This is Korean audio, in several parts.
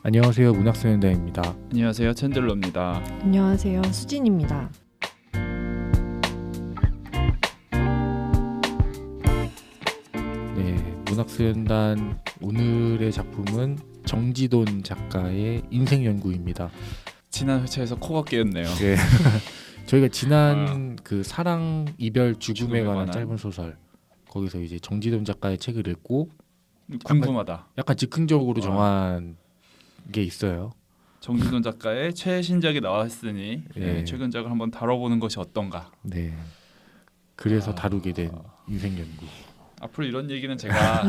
안녕하세요. 문학소년단입니다. 안녕하세요. 챈들러입니다. 안녕하세요. 수진입니다. 네, 문학소년단 오늘의 작품은 정지돈 작가의 인생 연구입니다. 지난 회차에서 코가 깨었네요. 네. 저희가 지난 그 사랑, 이별, 죽음에 관한 짧은 소설 거기서 이제 정지돈 작가의 책을 읽고 궁금하다. 약간 즉흥적으로 정한 게 있어요. 정지돈 작가의 최신작이 나왔으니 네. 최근작을 한번 다뤄보는 것이 어떤가. 네. 그래서 다루게 된 인생 연구. 앞으로 이런 얘기는 제가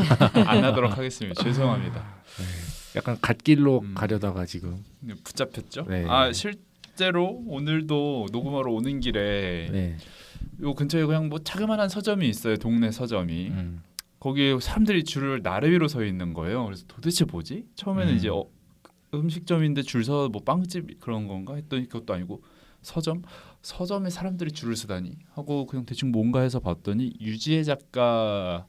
안 하도록 하겠습니다. 죄송합니다. 네. 약간 갓길로 가려다가 지금 붙잡혔죠. 네. 실제로 오늘도 녹음하러 오는 길에 네. 요 근처에 그냥 뭐 자그마한 서점이 있어요. 동네 서점이. 거기에 사람들이 줄을 나래 위로 서 있는 거예요. 그래서 도대체 뭐지? 처음에는 이제 음식점인데 줄 서 뭐 빵집 그런 건가 했더니 그것도 아니고 서점에 사람들이 줄을 서다니 하고 그냥 대충 뭔가 해서 봤더니 유지혜 작가,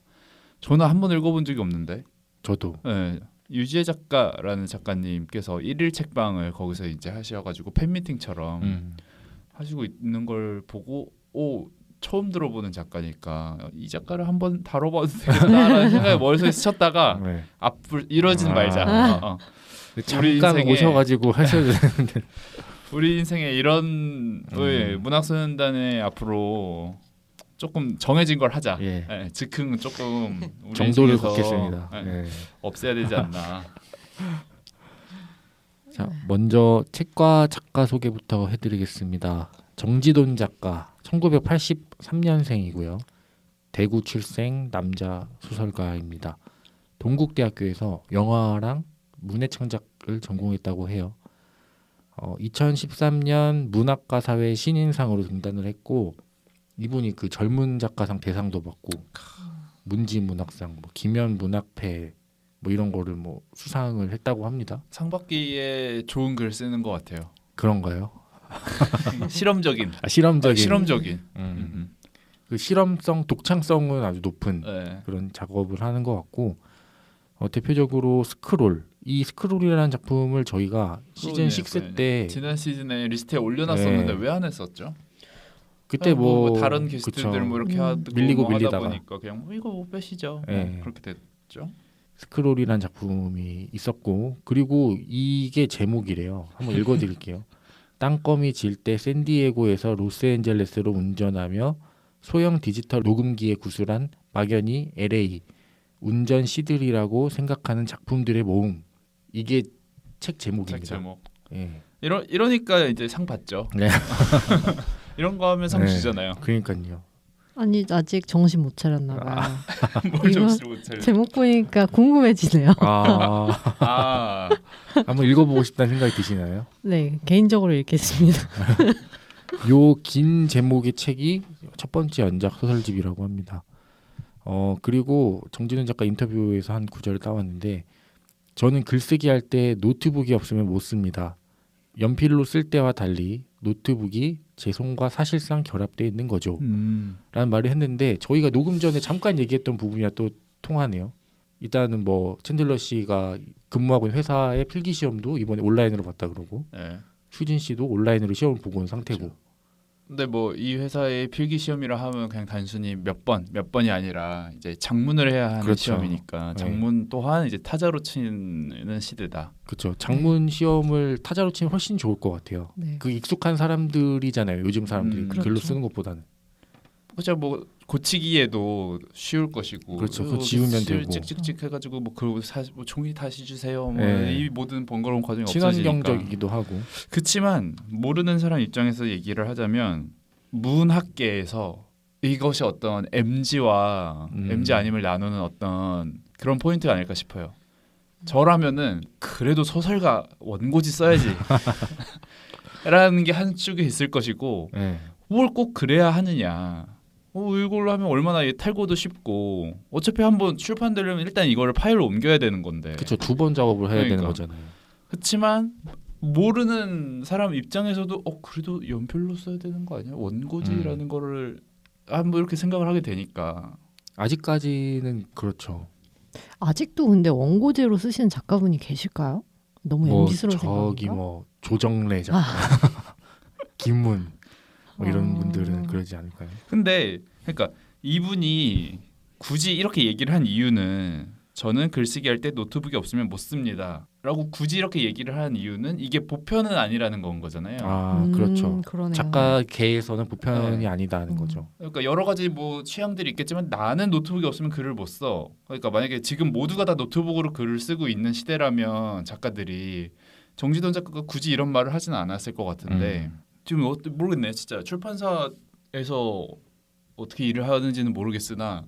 저는 한 번 읽어본 적이 없는데 저도 네, 유지혜 작가라는 작가님께서 일일 책방을 거기서 이제 하셔가지고 팬미팅처럼 하시고 있는 걸 보고 처음 들어보는 작가니까 이 작가를 한번 다뤄봐도 되겠다라는 생각이 머릿속에 스쳤다가 네. 앞으로 이러진 말자. 잠깐 인생에, 오셔가지고 하셔야 되는데 우리 인생에 이런 문학소년단에 앞으로 조금 정해진 걸 하자. 예. 네, 즉흥 조금 우리 정도를 인생에서, 걷겠습니다. 네, 네. 없애야 되지 않나. 자, 먼저 책과 작가 소개부터 해드리겠습니다. 정지돈 작가, 1983년생이고요. 대구 출생 남자 소설가입니다. 동국대학교에서 영화랑 문해창작을 전공했다고 해요. 2013년 문학과 사회 신인상으로 등단을 했고, 이분이 그 젊은 작가상 대상도 받고 문지문학상, 뭐 김연 문학패 뭐 이런 거를 뭐 수상을 했다고 합니다. 상 받기에 좋은 글 쓰는 것 같아요. 그런가요? 실험적인. 실험적인. 음. 그 실험성, 독창성은 아주 높은 네. 그런 작업을 하는 것 같고, 대표적으로 스크롤. 이 스크롤이라는 작품을 저희가 시즌 6 때 지난 시즌에 리스트에 올려놨었는데 네. 왜 안 했었죠? 그때 뭐 다른 게스트들 뭐 이렇게 하고 밀리고 뭐 하다 밀리다가 보니까 그냥 이거 못 빼시죠. 네. 그렇게 됐죠. 스크롤이라는 작품이 있었고, 그리고 이게 제목이래요. 한번 읽어드릴게요. 땅거미 질 때 샌디에고에서 로스앤젤레스로 운전하며 소형 디지털 녹음기에 구술한 막연히 LA 운전 시들이라고 생각하는 작품들의 모음. 이게 책 제목입니다. 책 제목. 예. 이러니까 이제 상 받죠. 네. 이런 거 하면 상 네. 주잖아요. 그러니까요. 아니 아직 정신 못 차렸나 봐요. 뭘 이거 정신을 못 차려. 제목 보니까 궁금해지네요. 한번 읽어보고 싶다는 생각이 드시나요? 네, 개인적으로 읽겠습니다. 요 긴 제목의 책이 첫 번째 연작 소설집이라고 합니다. 그리고 정진훈 작가 인터뷰에서 한 구절을 따왔는데, 저는 글쓰기 할 때 노트북이 없으면 못 씁니다. 연필로 쓸 때와 달리 노트북이 제 손과 사실상 결합되어 있는 거죠. 라는 말을 했는데, 저희가 녹음 전에 잠깐 얘기했던 부분이랑 또 통하네요. 일단은 뭐 챈들러 씨가 근무하고 있는 회사의 필기 시험도 이번에 온라인으로 봤다 그러고, 네. 수진 씨도 온라인으로 시험을 보고 온 상태고. 그렇죠. 근데 뭐 이 회사의 필기 시험이라 하면 그냥 단순히 몇 번이 아니라 이제 장문을 해야 하는 그렇죠. 시험이니까 장문 또한 이제 타자로 치는 시대다. 그렇죠. 장문 시험을 타자로 치면 훨씬 좋을 것 같아요. 네. 그 익숙한 사람들이잖아요. 요즘 사람들이 글로 그렇죠. 쓰는 것보다는. 그죠. 뭐 고치기에도 쉬울 것이고. 그렇죠. 그거 지우면 되고. 찍찍찍 해가지고 뭐 종이 다시 주세요. 뭐 네. 이 모든 번거로운 과정이 없어지니까. 친환경적이기도 하고. 그렇지만 모르는 사람 입장에서 얘기를 하자면 문학계에서 이것이 어떤 MG와 MG 아님을 나누는 어떤 그런 포인트가 아닐까 싶어요. 저라면은 그래도 소설가 원고지 써야지 라는 게 한쪽에 있을 것이고, 네. 뭘 꼭 그래야 하느냐. 이걸로 하면 얼마나 탈고도 쉽고, 어차피 한번 출판되려면 일단 이거를 파일로 옮겨야 되는 건데. 그렇죠. 2번 작업을 해야 되는 그러니까. 거잖아요. 그렇지만 모르는 사람 입장에서도 그래도 연필로 써야 되는 거 아니야? 원고지라는 거를 한번 이렇게 생각을 하게 되니까. 아직까지는 그렇죠. 아직도 근데 원고지로 쓰시는 작가분이 계실까요? 너무 뭐 MZ스러운 저기 생각인가? 뭐 조정래 작가, 김문 뭐 이런 어. 분들은 그러지 않을까요? 근데 그러니까 이분이 굳이 이렇게 얘기를 한 이유는 저는 글쓰기 할 때 노트북이 없으면 못 씁니다. 라고 굳이 이렇게 얘기를 한 이유는 이게 보편은 아니라는 건 거잖아요. 아 그렇죠. 그러네요. 작가계에서는 보편이 네. 아니다는 거죠. 그러니까 여러 가지 뭐 취향들이 있겠지만 나는 노트북이 없으면 글을 못 써. 그러니까 만약에 지금 모두가 다 노트북으로 글을 쓰고 있는 시대라면 작가들이 정지돈 작가가 굳이 이런 말을 하지는 않았을 것 같은데 지금 모르겠네. 진짜 출판사에서 어떻게 일을 하는지는 모르겠으나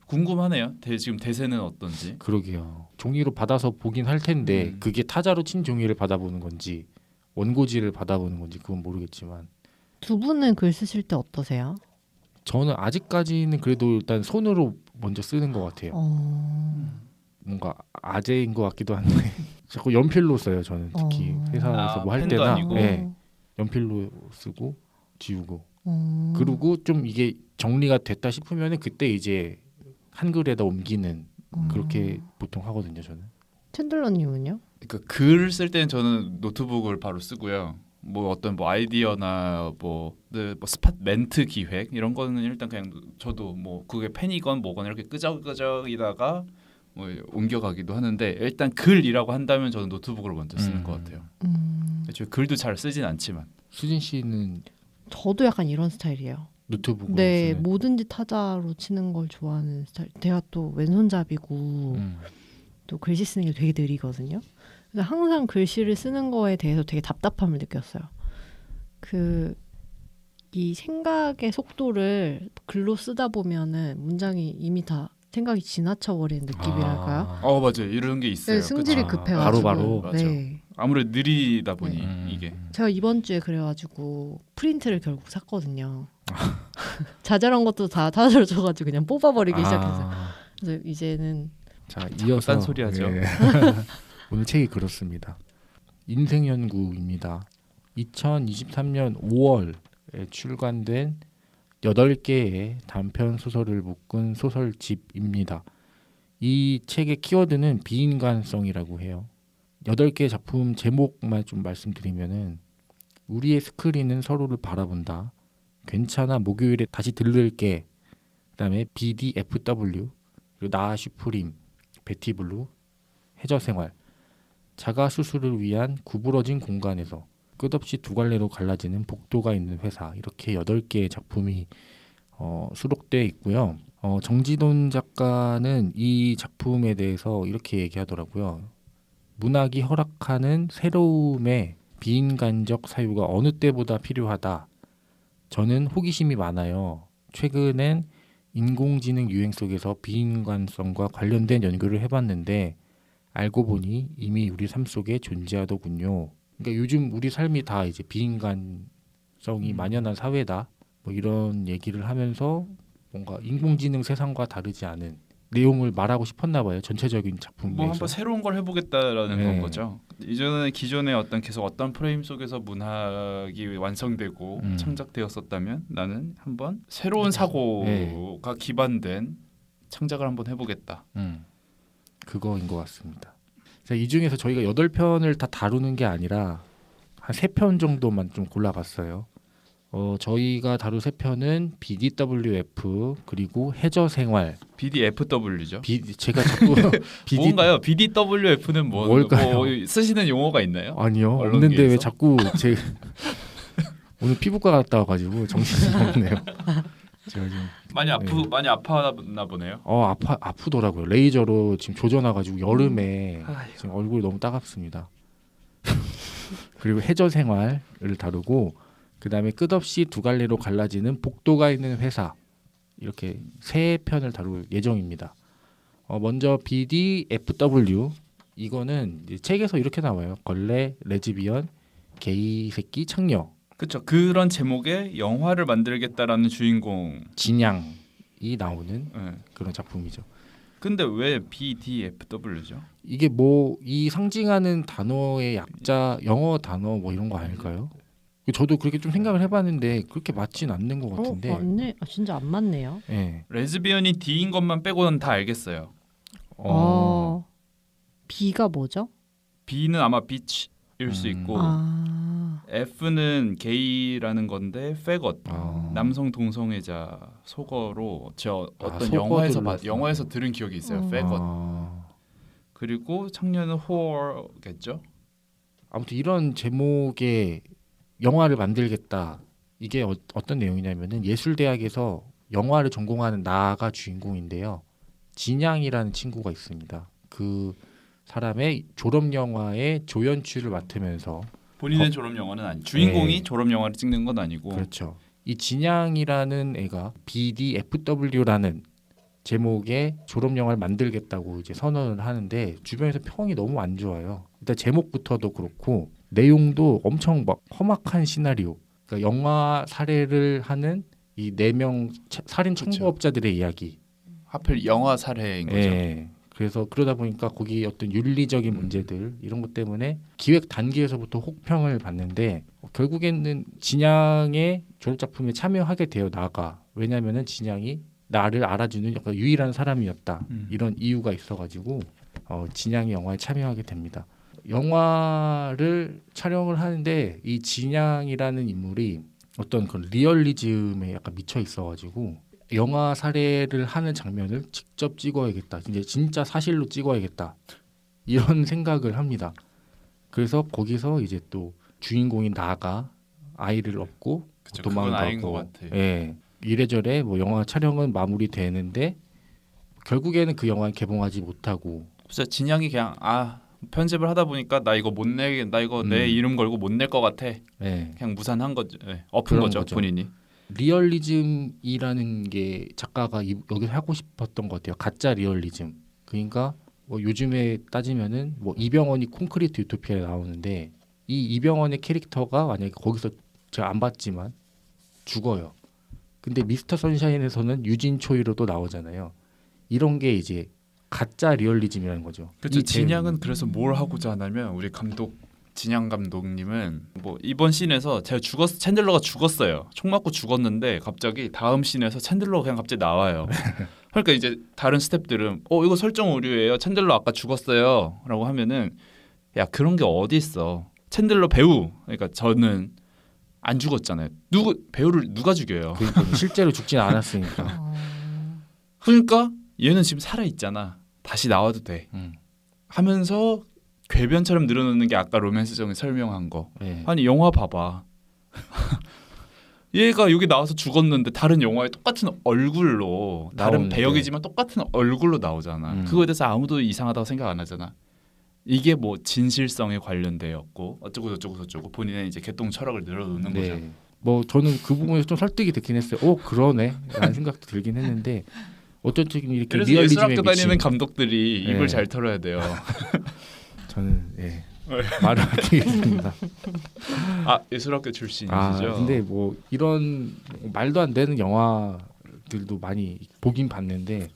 궁금하네요. 지금 대세는 어떤지. 그러게요. 종이로 받아서 보긴 할 텐데 그게 타자로 친 종이를 받아보는 건지 원고지를 받아보는 건지 그건 모르겠지만 두 분은 글 쓰실 때 어떠세요? 저는 아직까지는 그래도 일단 손으로 먼저 쓰는 것 같아요. 뭔가 아재인 것 같기도 한데 자꾸 연필로 써요. 저는 특히 회사에서 뭐 할 펜도 때나 아니고? 연필로 쓰고 지우고 그리고 좀 이게 정리가 됐다 싶으면 그때 이제 한글에다 옮기는 그렇게 보통 하거든요. 저는. 챈들러님은요? 그러니까 글을 쓸 때는 저는 노트북을 바로 쓰고요. 뭐 어떤 뭐 아이디어나 뭐 스팟 멘트 기획 이런 거는 일단 그냥 저도 뭐 그게 펜이건 뭐건 이렇게 끄적끄적이다가 뭐 옮겨가기도 하는데 일단 글이라고 한다면 저는 노트북으로 먼저 쓰는 것 같아요. 저 글도 잘 쓰진 않지만. 수진 씨는 저도 약간 이런 스타일이에요. 노트북으로 네, 쓰는. 뭐든지 타자로 치는 걸 좋아하는 스타일. 제가 또 왼손잡이고 또 글씨 쓰는 게 되게 느리거든요. 그래서 항상 글씨를 쓰는 거에 대해서 되게 답답함을 느꼈어요. 이 생각의 속도를 글로 쓰다 보면은 문장이 이미 다 생각이 지나쳐 버리는 느낌이랄까요? 맞아요. 이런 게 있어요. 네, 승질이 그쵸? 급해가지고. 바로바로. 네. 아무래도 느리다 보니 이게. 제가 이번 주에 그래가지고 프린트를 결국 샀거든요. 자잘한 것도 다 타자로 쳐가지고 그냥 뽑아버리기 시작했어요. 그래서 이제는 자 이어서 딴 소리 하죠. 예. 오늘 책이 그렇습니다. 인생연구입니다. 2023년 5월에 출간된 8개의 단편 소설을 묶은 소설집입니다. 이 책의 키워드는 비인간성이라고 해요. 8개의 작품 제목만 좀 말씀드리면은 우리의 스크린은 서로를 바라본다. 괜찮아 목요일에 다시 들를게. 그다음에 BDFW 그리고 나 슈프림, 베티블루, 해저생활, 자가 수술을 위한 구부러진 공간에서 끝없이 두 갈래로 갈라지는 복도가 있는 회사 이렇게 8개의 작품이 수록되어 있고요. 정지돈 작가는 이 작품에 대해서 이렇게 얘기하더라고요. 문학이 허락하는 새로움의 비인간적 사유가 어느 때보다 필요하다. 저는 호기심이 많아요. 최근엔 인공지능 유행 속에서 비인간성과 관련된 연구를 해봤는데 알고 보니 이미 우리 삶 속에 존재하더군요. 그러니까 요즘 우리 삶이 다 이제 비인간성이 만연한 사회다. 뭐 이런 얘기를 하면서 뭔가 인공지능 세상과 다르지 않은 내용을 말하고 싶었나 봐요. 전체적인 작품 뭐 내에서. 한번 새로운 걸 해보겠다라는 네. 건 거죠. 이전에 기존의 계속 어떤 프레임 속에서 문학이 완성되고 창작되었었다면 나는 한번 새로운 사고가 기반된 창작을 한번 해보겠다. 그거인 것 같습니다. 자, 이 중에서 저희가 8편을 다 다루는 게 아니라 한 3편 정도만 좀 골라봤어요. 저희가 다룰 3편은 BDWF 그리고 해저생활. BDFW죠. 제가 자꾸 뭔가요? BDWF는 뭘까요? 뭐 쓰시는 용어가 있나요? 아니요. 언론계에서? 없는데 왜 자꾸 오늘 피부과 갔다 와가지고 정신이 없네요. 제가 지금 많이 아팠나 보네요. 아프더라고요. 레이저로 지금 조져놔가지고 여름에 지금 얼굴이 너무 따갑습니다. 그리고 해저생활을 다루고 그 다음에 끝없이 두 갈래로 갈라지는 복도가 있는 회사 이렇게 3편을 다룰 예정입니다. 먼저 BDFW 이거는 이제 책에서 이렇게 나와요. 걸레, 레즈비언, 게이 새끼, 창녀. 그렇죠. 그런 제목의 영화를 만들겠다라는 주인공 진양이 나오는 네. 그런 작품이죠. 근데 왜 BDFW죠? 이게 뭐 이 상징하는 단어의 약자 영어 단어 뭐 이런 거 아닐까요? 저도 그렇게 좀 생각을 해봤는데 그렇게 맞진 않는 것 같은데. 맞네. 진짜 안 맞네요. 네. 레즈비언이 D인 것만 빼고는 다 알겠어요. B가 뭐죠? B는 아마 비치일 수 있고 F는 게이라는 건데 페것 남성 동성애자 속어로 저 어떤 영화에서 들은 기억이 있어요. 페것. 그리고 청년은 whore겠죠. 아무튼 이런 제목의 영화를 만들겠다. 이게 어떤 내용이냐면은 예술대학에서 영화를 전공하는 나가 주인공인데요. 진양이라는 친구가 있습니다. 그 사람의 졸업 영화의 조연출을 맡으면서 본인의 졸업 영화는 아니. 주인공이 졸업 영화를 찍는 건 아니고. 그렇죠. 이 진양이라는 애가 BDFW라는 제목의 졸업 영화를 만들겠다고 이제 선언을 하는데 주변에서 평이 너무 안 좋아요. 일단 제목부터도 그렇고 내용도 엄청 막 험악한 시나리오. 그러니까 영화 살해를 하는 이 4명 살인 청부업자들의 이야기. 하필 영화 살해인 거죠. 예. 그래서 그러다 보니까 거기 어떤 윤리적인 문제들 이런 것 때문에 기획 단계에서부터 혹평을 받는데 결국에는 진양의 졸업 작품에 참여하게 돼요. 나가. 왜냐하면은 진양이 나를 알아주는 약간 유일한 사람이었다. 이런 이유가 있어가지고 진양이 영화에 참여하게 됩니다. 영화를 촬영을 하는데 이 진양이라는 인물이 어떤 그런 리얼리즘에 약간 미쳐 있어가지고 영화 살해를 하는 장면을 직접 찍어야겠다. 이제 진짜 사실로 찍어야겠다. 이런 생각을 합니다. 그래서 거기서 이제 또 주인공인 나가 아이를 얻고 도망가고, 예, 이래저래 뭐 영화 촬영은 마무리되는데 결국에는 그 영화는 개봉하지 못하고. 진짜 진양이 그냥 편집을 하다 보니까 나 이거 내 이름 걸고 못 낼 것 같아. 네. 그냥 무산한 거죠. 네. 엎은 거죠 본인이. 리얼리즘이라는 게 작가가 여기서 하고 싶었던 것 같아요. 가짜 리얼리즘. 그러니까 뭐 요즘에 따지면은 뭐 이병헌이 콘크리트 유토피아에 나오는데 이 이병헌의 캐릭터가 만약에 거기서 제가 안 봤지만 죽어요. 근데 미스터 선샤인에서는 유진 초이로도 나오잖아요. 이런 게 이제 가짜 리얼리즘이라는 거죠. 그렇죠. 진양은 그래서 뭘 하고자 하냐면 우리 감독 진양 감독님은 뭐 이번 씬에서 챈들러가 죽었어요. 총 맞고 죽었는데 갑자기 다음 씬에서 챈들러가 그냥 갑자기 나와요. 그러니까 이제 다른 스태프들은 이거 설정 오류예요. 챈들러 아까 죽었어요라고 하면은 야 그런 게 어디 있어. 챈들러 배우. 그러니까 저는 안 죽었잖아요. 배우를 누가 죽여요? 그러니까 실제로 죽진 않았으니까. 그러니까 얘는 지금 살아 있잖아. 다시 나와도 돼. 하면서 궤변처럼 늘어놓는 게 아까 로맨스정이 설명한 거. 네. 아니 영화 봐봐. 얘가 여기 나와서 죽었는데 다른 영화에 똑같은 얼굴로 다른 배역이지만 똑같은 얼굴로 나오잖아. 그거에 대해서 아무도 이상하다고 생각 안 하잖아. 이게 뭐 진실성에 관련되었고 어쩌고 저쩌고 본인의 이제 개똥 철학을 늘어놓는 거죠. 뭐 저는 그 부분에서 좀 설득이 됐긴 했어요. 그러네 라는 생각도 들긴 했는데 어쨌든 이렇게 리얼리즘에 예술학교 다니는 감독들이 입을 잘 털어야 돼요. 저는 말을 아끼겠습니다. 예술학교 출신이시죠? 근데 뭐 이런 말도 안 되는 영화들도 많이 보긴 봤는데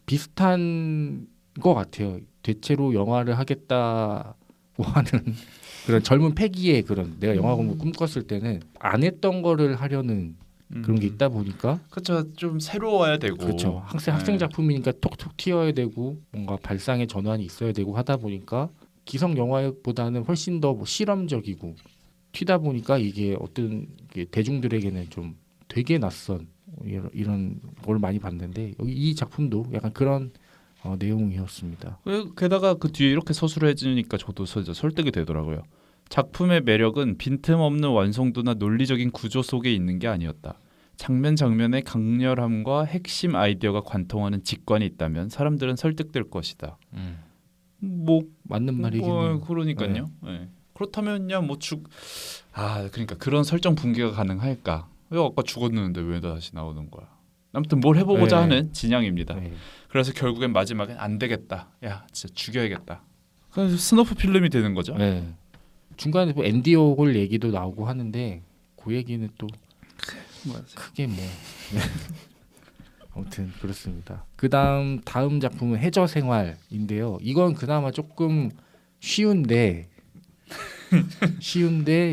비슷한 것 같아요. 대체로 영화를 하겠다고 하는 그런 젊은 패기의 그런 내가 영화 공부 꿈꿨을 때는 안 했던 거를 하려는 그런 게 있다 보니까 그렇죠. 좀 새로워야 되고 그렇죠. 학생 작품이니까 톡톡 튀어야 되고 뭔가 발상의 전환이 있어야 되고 하다 보니까 기성 영화보다는 훨씬 더 뭐 실험적이고 튀다 보니까 이게 어떤 대중들에게는 좀 되게 낯선 이런 걸 많이 봤는데 여기 이 작품도 약간 그런 내용이었습니다. 게다가 그 뒤에 이렇게 서술을 해주니까 저도 설득이 되더라고요. 작품의 매력은 빈틈없는 완성도나 논리적인 구조 속에 있는 게 아니었다. 장면의 강렬함과 핵심 아이디어가 관통하는 직관이 있다면 사람들은 설득될 것이다. 뭐 맞는 말이긴 그러니까요. 네. 그렇다면야 그러니까 그런 설정 붕괴가 가능할까? 왜 아까 죽었는데 왜 다시 나오는 거야? 아무튼 뭘 해보고자 하는 진양입니다. 그래서 결국엔 마지막엔 안 되겠다. 야 진짜 죽여야겠다. 그래서 스너프 필름이 되는 거죠. 중간에 뭐 앤디 오걸 얘기도 나오고 하는데 그 얘기는 또 크게 뭐 아무튼 그렇습니다. 다음 작품은 해저생활인데요. 이건 그나마 조금 쉬운데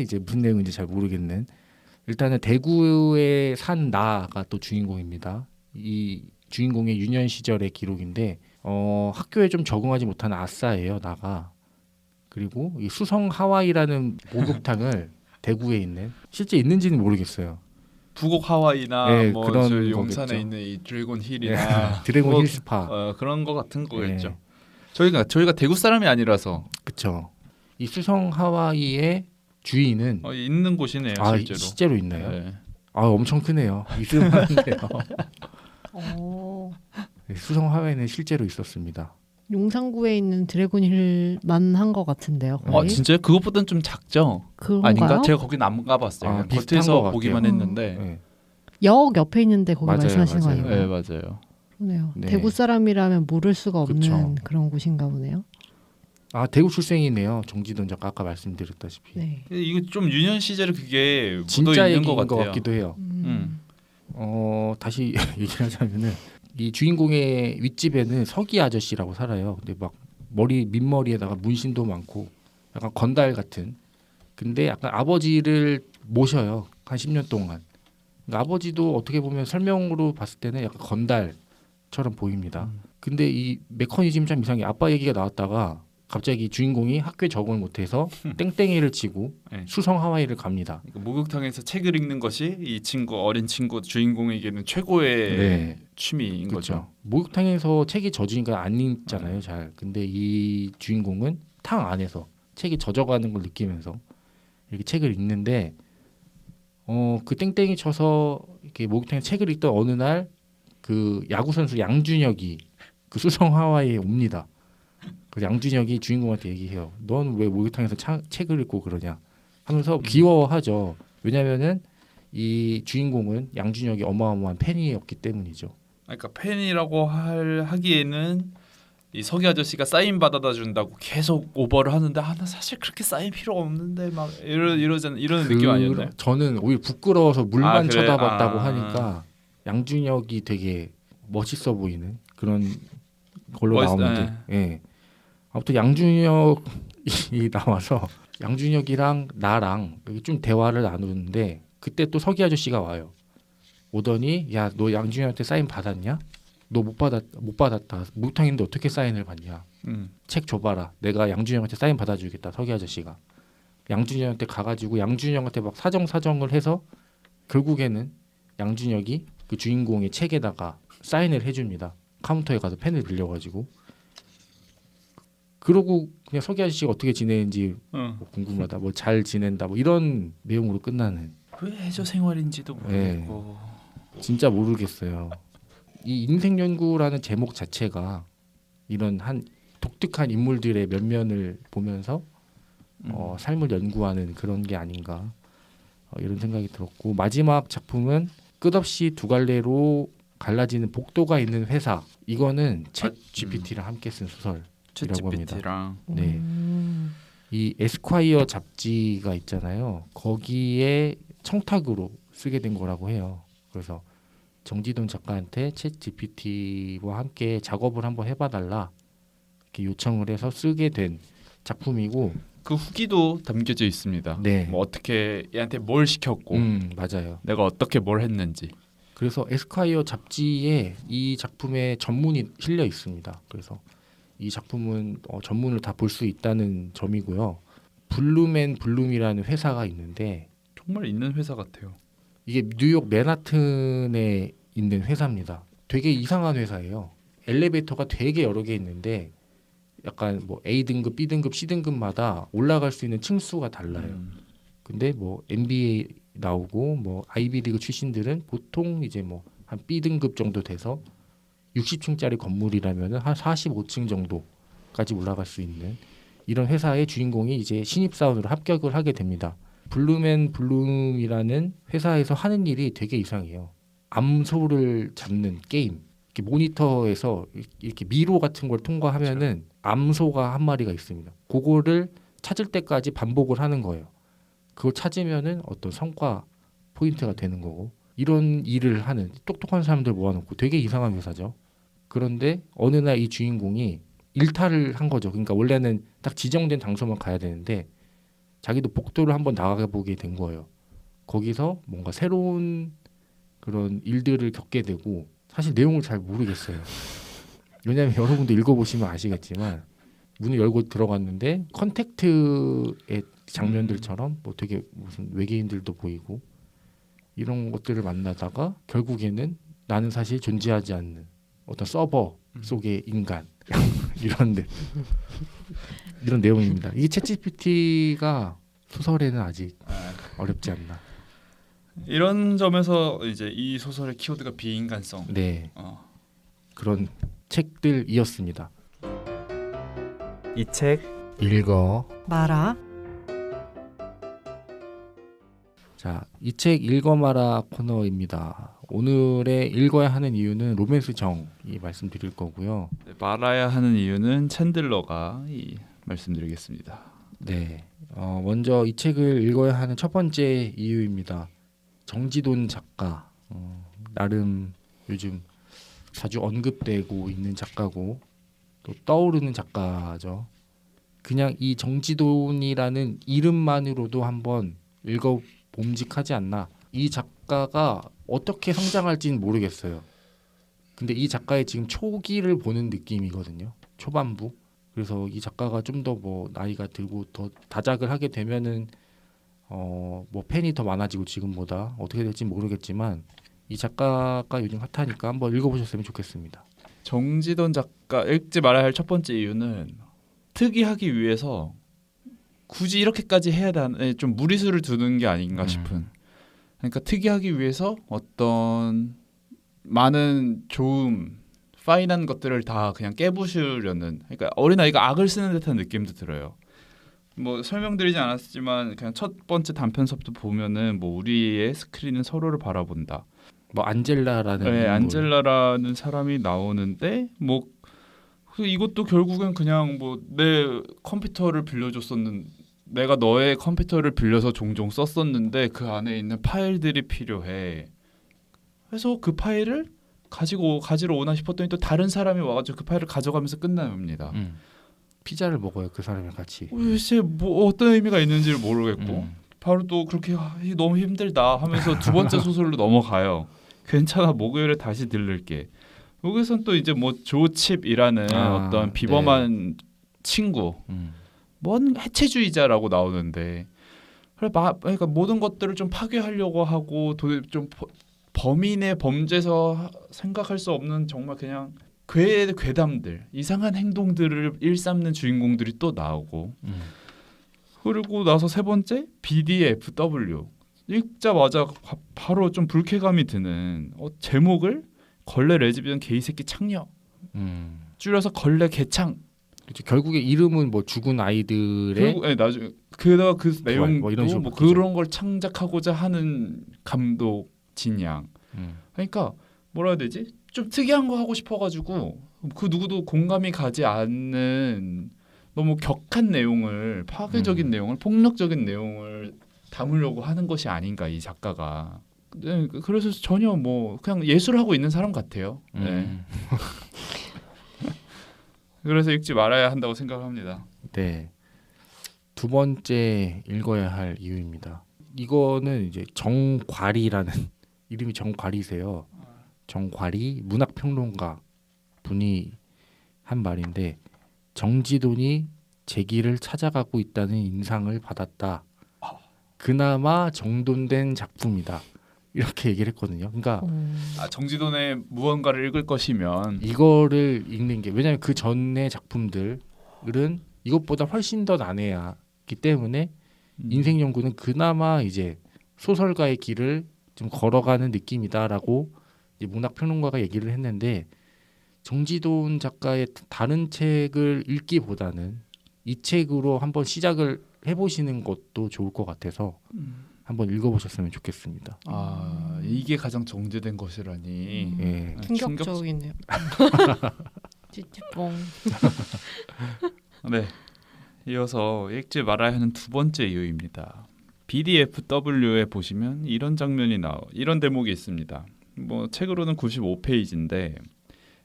이제 무슨 내용인지 잘 모르겠는. 일단은 대구에 산 나가 또 주인공입니다. 이 주인공의 유년 시절의 기록인데 학교에 좀 적응하지 못하는 아싸예요. 나가. 그리고 이 수성 하와이라는 목욕탕을 대구에 있는 실제 있는지는 모르겠어요. 부곡 하와이나 네, 뭐 그런 저 용산에 거겠죠. 있는 이 드래곤 힐이나 드래곤 뭐, 힐 스파. 그런 거 같은 거겠죠. 네. 저희가 대구 사람이 아니라서 그렇죠. 이 수성 하와이의 주인은 있는 곳이네요, 실제로. 실제로 있나요? 네. 엄청 크네요. 있을 만한데요. 어, 네, 수성 하와이는 실제로 있었습니다. 용산구에 있는 드래곤힐만 한 것 같은데요. 거의? 진짜요? 그것보다는 좀 작죠? 그런가요? 아닌가? 제가 거긴 안 가봤어요. 그냥 비슷한 겉에서 것 보기만 같아요. 했는데. 네. 역 옆에 있는데 거기 맞아요, 말씀하시는 거 맞아요. 아닌가요? 네, 맞아요. 그러네요. 네. 대구 사람이라면 모를 수가 없는 그쵸. 그런 곳인가 보네요. 대구 출생이네요. 정지돈 작가 아까 말씀드렸다시피. 네. 이거 좀 유년 시절에 그게 묻어 진짜 있는 얘기인 것 것 같아요. 같기도 해요. 다시 얘기를 하자면은 이 주인공의 윗집에는 서기 아저씨라고 살아요. 근데 막 민머리에다가 문신도 많고 약간 건달 같은. 근데 약간 아버지를 모셔요. 한 10년 동안. 그러니까 아버지도 어떻게 보면 설명으로 봤을 때는 약간 건달처럼 보입니다. 근데 이 메커니즘이 참 이상해. 아빠 얘기가 나왔다가 갑자기 주인공이 학교에 적응을 못해서 땡땡이를 치고 네. 수성 하와이를 갑니다. 그러니까 목욕탕에서 책을 읽는 것이 이 어린 친구 주인공에게는 최고의 네. 취미인 거죠. 그렇죠. 목욕탕에서 책이 젖으니까 안 읽잖아요, 잘. 근데 이 주인공은 탕 안에서 책이 젖어가는 걸 느끼면서 이렇게 책을 읽는데 그 땡땡이 쳐서 이렇게 목욕탕에 책을 읽던 어느 날 그 야구 선수 양준혁이 그 수성 하와이에 옵니다. 그 양준혁이 주인공한테 얘기해요. 넌 왜 목욕탕에서 책을 읽고 그러냐 하면서 귀여워하죠. 왜냐면은 이 주인공은 양준혁이 어마어마한 팬이었기 때문이죠. 그러니까 팬이라고 하기에는 이 서기 아저씨가 사인 받아다 준다고 계속 오버를 하는데 나 사실 그렇게 사인 필요가 없는데 막 이러는 느낌 아니었나요? 저는 오히려 부끄러워서 물만 그래? 쳐다봤다고 하니까 양준혁이 되게 멋있어 보이는 그런 걸로 나오는데 예. 아무튼 양준혁이 나와서 양준혁이랑 나랑 여기 좀 대화를 나누는데 그때 또 서기 아저씨가 와요. 오더니 야, 너 양준혁한테 사인 받았냐? 너 못 받았다. 목욕탕인데 어떻게 사인을 받냐? 책 줘봐라. 내가 양준혁한테 사인 받아주겠다. 서기 아저씨가 양준혁한테 가가지고 양준혁한테 막 사정을 해서 결국에는 양준혁이 그 주인공의 책에다가 사인을 해줍니다. 카운터에 가서 펜을 빌려가지고. 그러고 그냥 서기 아저씨가 어떻게 지내는지 뭐 궁금하다. 뭐 잘 지낸다. 뭐 이런 내용으로 끝나는. 왜 해저 생활인지도 모르겠고. 진짜 모르겠어요. 이 인생 연구라는 제목 자체가 이런 한 독특한 인물들의 면면을 보면서 삶을 연구하는 그런 게 아닌가 이런 생각이 들었고 마지막 작품은 끝없이 두 갈래로 갈라지는 복도가 있는 회사. 이거는 챗 GPT랑 함께 쓴 소설이라고 합니다. 네. 이 에스콰이어 잡지가 있잖아요. 거기에 청탁으로 쓰게 된 거라고 해요. 그래서 정지돈 작가한테 챗 GPT와 함께 작업을 한번 해봐달라 이렇게 요청을 해서 쓰게 된 작품이고 그 후기도 담겨져 있습니다. 네. 뭐 어떻게 얘한테 뭘 시켰고, 맞아요. 내가 어떻게 뭘 했는지. 그래서 에스콰이어 잡지에 이 작품의 전문이 실려 있습니다. 그래서 이 작품은 전문을 다 볼 수 있다는 점이고요. 블룸이라는 회사가 있는데 정말 있는 회사 같아요. 이게 뉴욕 맨하튼에 있는 회사입니다. 되게 이상한 회사예요. 엘리베이터가 되게 여러 개 있는데 약간 뭐 A 등급, B 등급, C 등급마다 올라갈 수 있는 층수가 달라요. 근데 뭐 NBA 나오고 뭐 아이비리그 출신들은 보통 이제 뭐 한 B 등급 정도 돼서 60층짜리 건물이라면은 한 45층 정도까지 올라갈 수 있는 이런 회사의 주인공이 이제 신입사원으로 합격을 하게 됩니다. 블룸이라는 회사에서 하는 일이 되게 이상해요. 암소를 잡는 게임. 이렇게 모니터에서 이렇게 미로 같은 걸 통과하면은 암소가 한 마리가 있습니다. 그거를 찾을 때까지 반복을 하는 거예요. 그걸 찾으면은 어떤 성과 포인트가 되는 거고 이런 일을 하는 똑똑한 사람들 모아놓고 되게 이상한 회사죠. 그런데 어느 날 이 주인공이 일탈을 한 거죠. 그러니까 원래는 딱 지정된 장소만 가야 되는데 자기도 복도를 한번 나가 보게 된 거예요. 거기서 뭔가 새로운 그런 일들을 겪게 되고 사실 내용을 잘 모르겠어요. 왜냐하면 여러분도 읽어보시면 아시겠지만 문을 열고 들어갔는데 컨택트의 장면들처럼 뭐 되게 무슨 외계인들도 보이고 이런 것들을 만나다가 결국에는 나는 사실 존재하지 않는 어떤 서버 속의 인간 이런 내용입니다. 이게 챗GPT가 소설에는 아직 어렵지 않나. 이런 점에서 이제 이 소설의 키워드가 비인간성. 네. 그런 책들이었습니다. 이 책 읽어 마라. 자, 이 책 읽어마라 코너입니다. 오늘의 읽어야 하는 이유는 로맨스 정이 말씀드릴 거고요. 네, 말아야 하는 이유는 챈들러가 말씀드리겠습니다. 네, 먼저 이 책을 읽어야 하는 첫 번째 이유입니다. 정지돈 작가, 나름 요즘 자주 언급되고 있는 작가고 또 떠오르는 작가죠. 그냥 이 정지돈이라는 이름만으로도 한번 읽어봄직하지 않나. 이 작가가 어떻게 성장할지는 모르겠어요. 근데 이 작가의 지금 초기를 보는 느낌이거든요. 초반부. 그래서 이 작가가 좀 더 뭐 나이가 들고 더 다작을 하게 되면은 뭐 팬이 더 많아지고 지금보다 어떻게 될지 모르겠지만 이 작가가 요즘 핫하니까 한번 읽어보셨으면 좋겠습니다. 정지돈 작가 읽지 말아야 할 첫 번째 이유는 특이하기 위해서 굳이 이렇게까지 해야 되는 좀 무리수를 두는 게 아닌가 싶은. 그러니까 특이하기 위해서 어떤 많은 좋음, 파인한 것들을 다 그냥 깨부수려는. 그러니까 어린아이가 악을 쓰는 듯한 느낌도 들어요. 뭐 설명드리지 않았지만 그냥 첫 번째 단편서부터 보면은 뭐 우리의 스크린은 서로를 바라본다. 뭐 안젤라라는 네, 인물. 안젤라라는 사람이 나오는데 뭐 이것도 결국엔 그냥 뭐 내 컴퓨터를 빌려줬었는 내가 너의 컴퓨터를 빌려서 종종 썼었는데 그 안에 있는 파일들이 필요해. 그래서 그 파일을 가지러 오나 싶었더니 또 다른 사람이 와가지고 그 파일을 가져가면서 끝납니다. 피자를 먹어요 그 사람이랑 같이. 글쎄 뭐 어떤 의미가 있는지를 모르겠고 바로 또 그렇게 너무 힘들다 하면서 두 번째 소설로 넘어가요. 괜찮아 목요일에 다시 들를게. 여기선 또 이제 뭐 조칩이라는 어떤 비범한 친구, 뭔 해체주의자라고 나오는데, 그러니까 모든 것들을 좀 파괴하려고 하고 좀 범인의 범죄에서 생각할 수 없는 정말 그냥 괴담들, 이상한 행동들을 일삼는 주인공들이 또 나오고, 그리고 나서 세 번째 BDFW 읽자마자 바로 좀 불쾌감이 드는 제목을 걸레 레즈비언 게이 새끼 창녀 줄여서 걸레 개창. 그렇죠. 결국에 이름은 뭐 죽은 아이들의 결국 나중에 게다가 그 내용도 뭐 이런 식으로 뭐 그런 걸 창작하고자 하는 감독 진양. 그러니까 뭐라 해야 되지? 좀 특이한 거 하고 싶어가지고 그 누구도 공감이 가지 않는 너무 격한 내용을, 파괴적인 내용을, 폭력적인 내용을 담으려고 하는 것이 아닌가 이 작가가. 네, 그래서 전혀 뭐 그냥 예술하고 있는 사람 같아요. 네. 그래서 읽지 말아야 한다고 생각합니다. 네. 두 번째 읽어야 할 이유입니다. 이거는 이제 정괄이라는 이름이 정괄이세요. 정괄이 문학평론가 분이 한 말인데 정지돈이 제기를 찾아가고 있다는 인상을 받았다. 그나마 정돈된 작품이다. 이렇게 얘기를 했거든요. 그러니까 정지돈의 무언가를 읽을 것이면 이거를 읽는 게 왜냐하면 그 전의 작품들은 이것보다 훨씬 더 난해하기 때문에 인생 연구는 그나마 이제 소설가의 길을 좀 걸어가는 느낌이다라고 이제 문학평론가가 얘기를 했는데 정지돈 작가의 다른 책을 읽기보다는 이 책으로 한번 시작을 해보시는 것도 좋을 것 같아서 한번 읽어보셨으면 좋겠습니다. 이게 가장 정제된 것이라니. 예. 충격적이네요. 찌찌뽕. 네. 이어서 읽지 말아야 하는 두 번째 이유입니다. BDFW에 보시면 이런 장면이 이런 대목이 있습니다. 뭐 책으로는 95페이지인데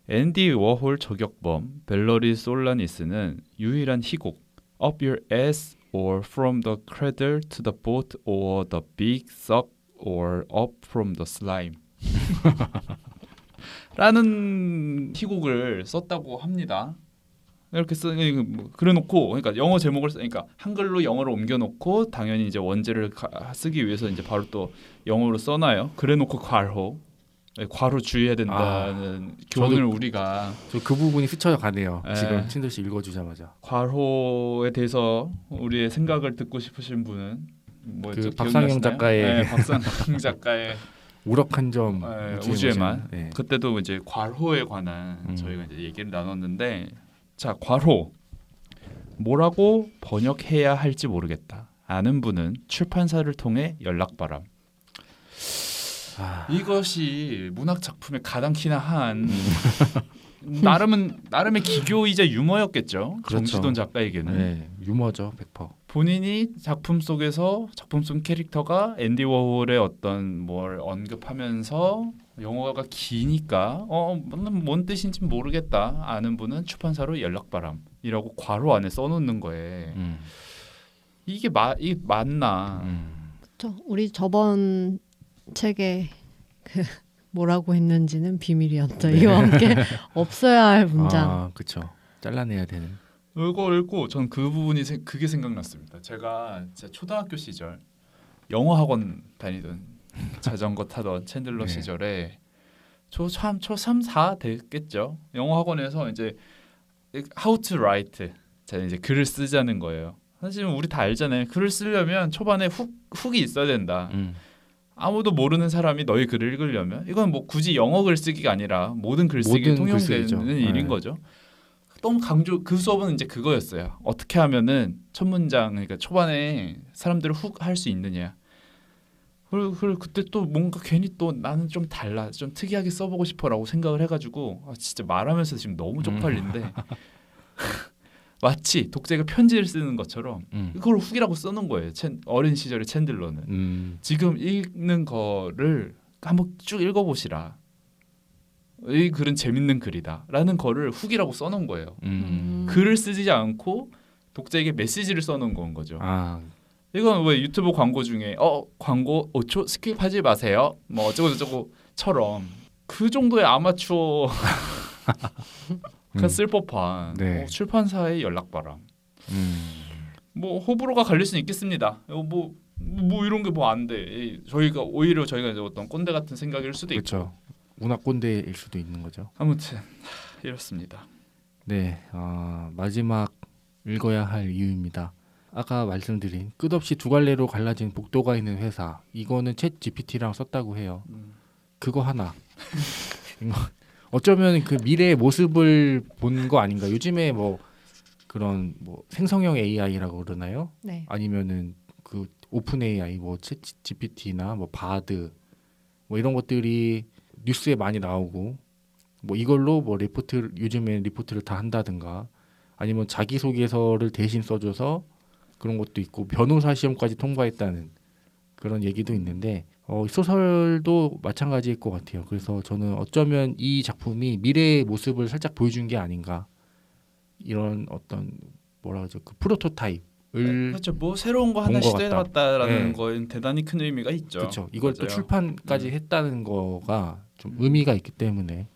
앤디 워홀 저격범 벨러리 솔라니스는 유일한 희곡 Up Your Ass or From the Cradle to the Boat or the Big Suck or Up from the Slime 라는 희곡을 썼다고 합니다. 이렇게 그래놓고 그러니까 영어 제목을 그러니까 한글로 영어로 옮겨놓고 당연히 이제 원제를 쓰기 위해서 이제 바로 또 영어로 써놔요. 그래놓고 괄호 주의해야 된다는 교훈을 우리가 그 부분이 스쳐가네요. 네. 지금 친들 씨 읽어주자마자 괄호에 대해서 우리의 생각을 듣고 싶으신 분은 그 박상영 작가의 박상영 작가의 우럭한 점 우주에만 네. 그때도 이제 괄호에 관한 저희가 이제 얘기를 나눴는데 자 괄호 뭐라고 번역해야 할지 모르겠다 아는 분은 출판사를 통해 연락바람. 이것이 문학 작품의 가당키나 한 나름의 기교이자 유머였겠죠. 그렇죠. 정지돈 작가에게는 네, 유머죠 100%. 본인이 작품 속에서 작품 속 캐릭터가 앤디 워홀의 어떤 뭘 언급하면서 영어가 기니까 뭔 뜻인지 모르겠다 아는 분은 출판사로 연락바람이라고 괄호 안에 써놓는 거에 이게 맞나? 그렇죠. 우리 저번 책에 그 뭐라고 했는지는 비밀이었다. 네. 이와 함께 없어야 할 문장. 아, 그렇죠. 잘라내야 되는. 이거 읽고 전 그 부분이 그게 생각났습니다. 제가 제 초등학교 시절 영어 학원 다니던 자전거 타던 챈들러 네. 시절에 초 3, 4 됐겠죠. 영어 학원에서 이제 how to write 자 이제 글을 쓰자는 거예요. 사실 우리 다 알잖아요. 글을 쓰려면 초반에 훅이 있어야 된다. 아무도 모르는 사람이 너의 글을 읽으려면 이건 뭐 굳이 영어 글쓰기가 아니라 모든 글쓰기에 통용되는 일인 거죠. 너무 그 수업은 이제 그거였어요. 어떻게 하면은 첫 문장 그러니까 초반에 사람들을 훅 할 수 있느냐. 그리고 그때 또 뭔가 괜히 또 나는 좀 달라, 좀 특이하게 써보고 싶어라고 생각을 해가지고 진짜 말하면서 지금 너무 쪽팔린데 마치 독자가 편지를 쓰는 것처럼 그걸 훅이라고 써놓은 거예요. 어린 시절의 챈들러는 지금 읽는 거를 한번 쭉 읽어보시라. 이 글은 재밌는 글이다 라는 거를 훅이라고 써놓은 거예요. 글을 쓰지 않고 독자에게 메시지를 써놓은 건 거죠. 이건 왜 유튜브 광고 중에 광고 5초 스킵하지 마세요 뭐 어쩌고저쩌고처럼 그 정도의 아마추어 쓸 법한 네. 출판사의 연락바람. 뭐 호불호가 갈릴 수는 있겠습니다. 뭐 이런 게 뭐 안 돼. 오히려 저희가 이제 어떤 꼰대 같은 생각일 수도 그렇죠. 있고. 문학 꼰대일 수도 있는 거죠. 아무튼 이렇습니다. 네, 마지막 읽어야 할 이유입니다. 아까 말씀드린 끝없이 두 갈래로 갈라진 복도가 있는 회사. 이거는 챗 GPT랑 썼다고 해요. 그거 하나. 어쩌면 그 미래의 모습을 본 거 아닌가. 요즘에 뭐 그런 뭐 생성형 AI라고 그러나요? 네. 아니면은 그 오픈 AI, 뭐 챗 GPT나 뭐 바드 뭐 이런 것들이 뉴스에 많이 나오고 뭐 이걸로 뭐 요즘에 리포트를 다 한다든가 아니면 자기소개서를 대신 써줘서 그런 것도 있고 변호사 시험까지 통과했다는 그런 얘기도 있는데 소설도 마찬가지일 것 같아요. 그래서 저는 어쩌면 이 작품이 미래의 모습을 살짝 보여준 게 아닌가 이런 어떤 뭐라 그러죠 그 프로토타입을 그렇죠. 뭐 새로운 거 하나 시도해봤다라는 네. 거엔 대단히 큰 의미가 있죠. 그렇죠. 이걸 맞아요. 또 출판까지 했다는 거가 좀 의미가 있기 때문에